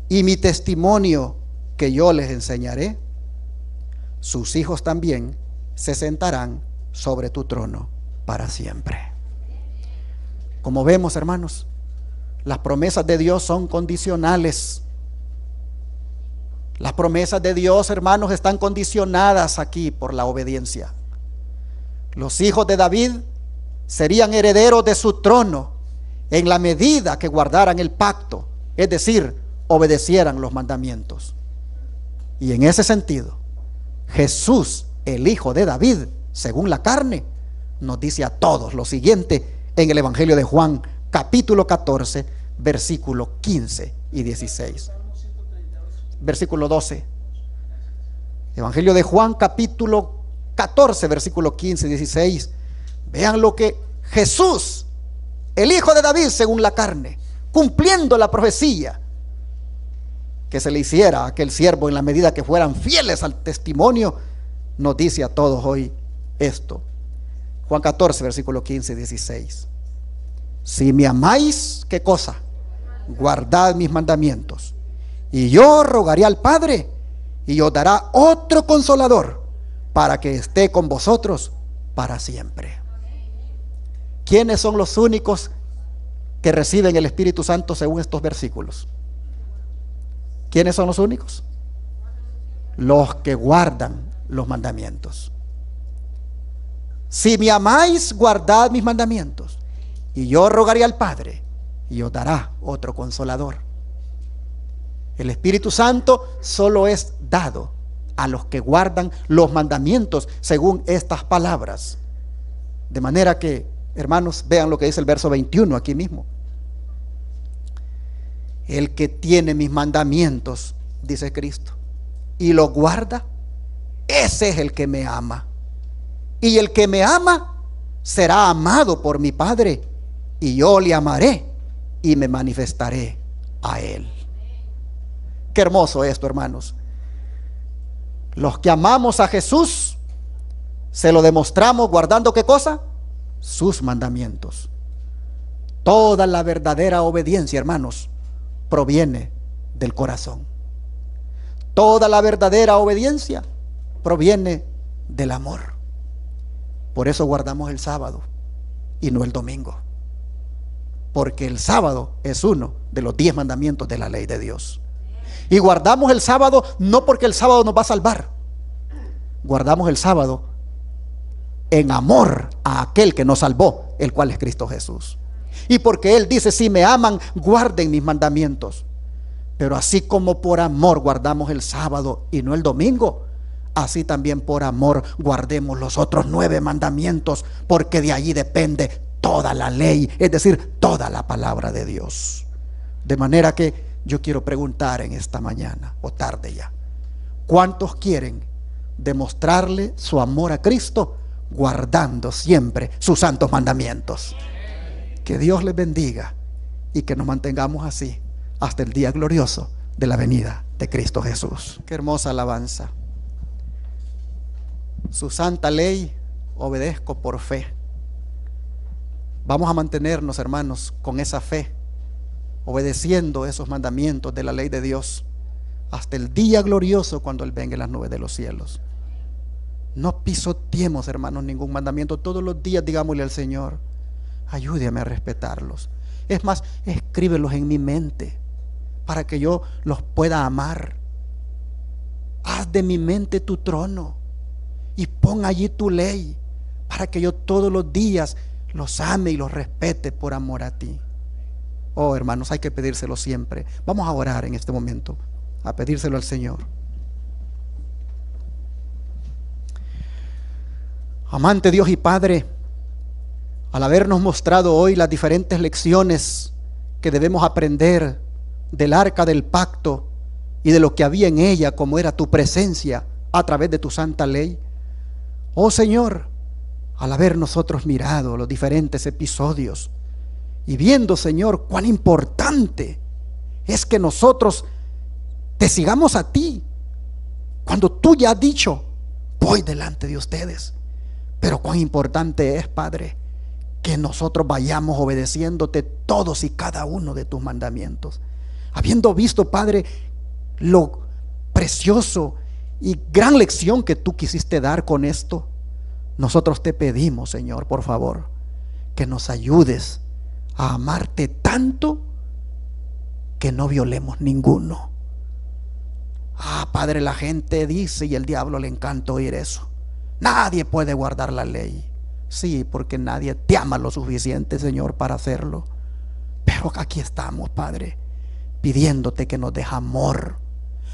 y mi testimonio que yo les enseñaré, sus hijos también se sentarán sobre tu trono para siempre. Como vemos, hermanos, las promesas de Dios son condicionales. Las promesas de Dios, hermanos, están condicionadas aquí por la obediencia. Los hijos de David serían herederos de su trono en la medida que guardaran el pacto, es decir, obedecieran los mandamientos. Y en ese sentido, Jesús, el hijo de David, según la carne, nos dice a todos lo siguiente en el Evangelio de Juan, capítulo 14, versículo 15 y 16. Versículo 12. Evangelio de Juan, capítulo 14, versículo 15 y 16. Vean lo que Jesús, el hijo de David según la carne, cumpliendo la profecía que se le hiciera a aquel siervo en la medida que fueran fieles al testimonio, nos dice a todos hoy esto. Juan 14, versículo 15 y 16. Si me amáis, ¿qué cosa? Guardad mis mandamientos. Y yo rogaré al Padre, y os dará otro consolador, para que esté con vosotros para siempre. ¿Quiénes son los únicos que reciben el Espíritu Santo según estos versículos? ¿Quiénes son los únicos? Los que guardan los mandamientos. Si me amáis, guardad mis mandamientos, y yo rogaré al Padre, y os dará otro consolador. El Espíritu Santo solo es dado a los que guardan los mandamientos según estas palabras. De manera que, hermanos, vean lo que dice el verso 21 aquí mismo. El que tiene mis mandamientos, dice Cristo, y los guarda, ese es el que me ama. Y el que me ama será amado por mi Padre, y yo le amaré y me manifestaré a él. Qué hermoso esto, hermanos. Los que amamos a Jesús se lo demostramos guardando ¿qué cosa? Sus mandamientos. Toda la verdadera obediencia, hermanos, proviene del corazón. Toda la verdadera obediencia proviene del amor. Por eso guardamos el sábado y no el domingo, porque el sábado es uno de los 10 mandamientos de la ley de Dios. Y guardamos el sábado no porque el sábado nos va a salvar. Guardamos el sábado en amor a aquel que nos salvó, el cual es Cristo Jesús. Y porque Él dice: si me aman, guarden mis mandamientos. Pero así como por amor guardamos el sábado y no el domingo, así también por amor guardemos los otros 9 mandamientos, porque de allí depende toda la ley, es decir, toda la palabra de Dios. De manera que yo quiero preguntar en esta mañana o tarde ya, ¿cuántos quieren demostrarle su amor a Cristo guardando siempre sus santos mandamientos? Que Dios les bendiga y que nos mantengamos así hasta el día glorioso de la venida de Cristo Jesús. Qué hermosa alabanza. Su santa ley obedezco por fe. Vamos a mantenernos, hermanos, con esa fe, obedeciendo esos mandamientos de la ley de Dios hasta el día glorioso cuando Él venga en las nubes de los cielos. No pisoteemos, hermanos, ningún mandamiento. Todos los días digámosle al Señor: ayúdame a respetarlos. Es más, escríbelos en mi mente para que yo los pueda amar. Haz de mi mente tu trono y pon allí tu ley para que yo todos los días los ame y los respete por amor a ti. Oh, hermanos, hay que pedírselo siempre. Vamos a orar en este momento, a pedírselo al Señor. Amante Dios y Padre, al habernos mostrado hoy las diferentes lecciones que debemos aprender del arca del pacto y de lo que había en ella, como era tu presencia a través de tu santa ley, oh Señor, al haber nosotros mirado los diferentes episodios y viendo, Señor, cuán importante es que nosotros te sigamos a ti, cuando tú ya has dicho: voy delante de ustedes. Pero cuán importante es, Padre, que nosotros vayamos obedeciéndote todos y cada uno de tus mandamientos. Habiendo visto, Padre, lo precioso y gran lección que tú quisiste dar con esto, nosotros te pedimos, Señor, por favor, que nos ayudes a amarte tanto que no violemos ninguno. Padre, la gente dice, y el diablo le encanta oír eso: nadie puede guardar la ley. Sí, porque nadie te ama lo suficiente, Señor, para hacerlo. Pero aquí estamos, Padre, pidiéndote que nos des amor,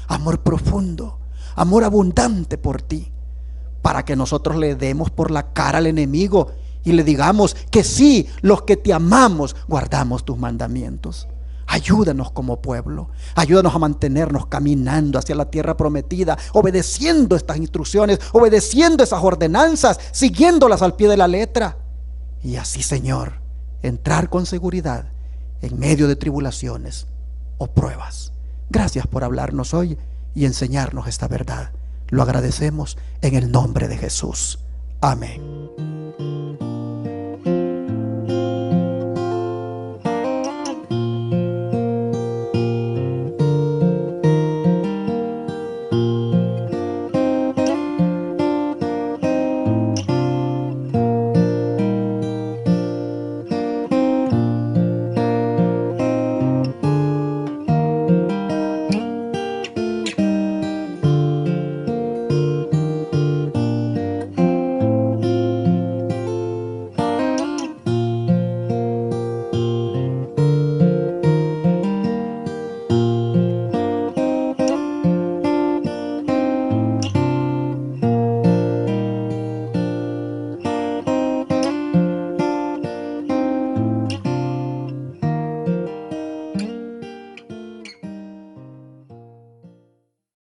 amor profundo, amor abundante por ti, para que nosotros le demos por la cara al enemigo y le digamos que sí, los que te amamos guardamos tus mandamientos. Ayúdanos como pueblo, ayúdanos a mantenernos caminando hacia la tierra prometida, obedeciendo estas instrucciones, obedeciendo esas ordenanzas, siguiéndolas al pie de la letra. Y así, Señor, entrar con seguridad en medio de tribulaciones o pruebas. Gracias por hablarnos hoy y enseñarnos esta verdad. Lo agradecemos en el nombre de Jesús. Amén.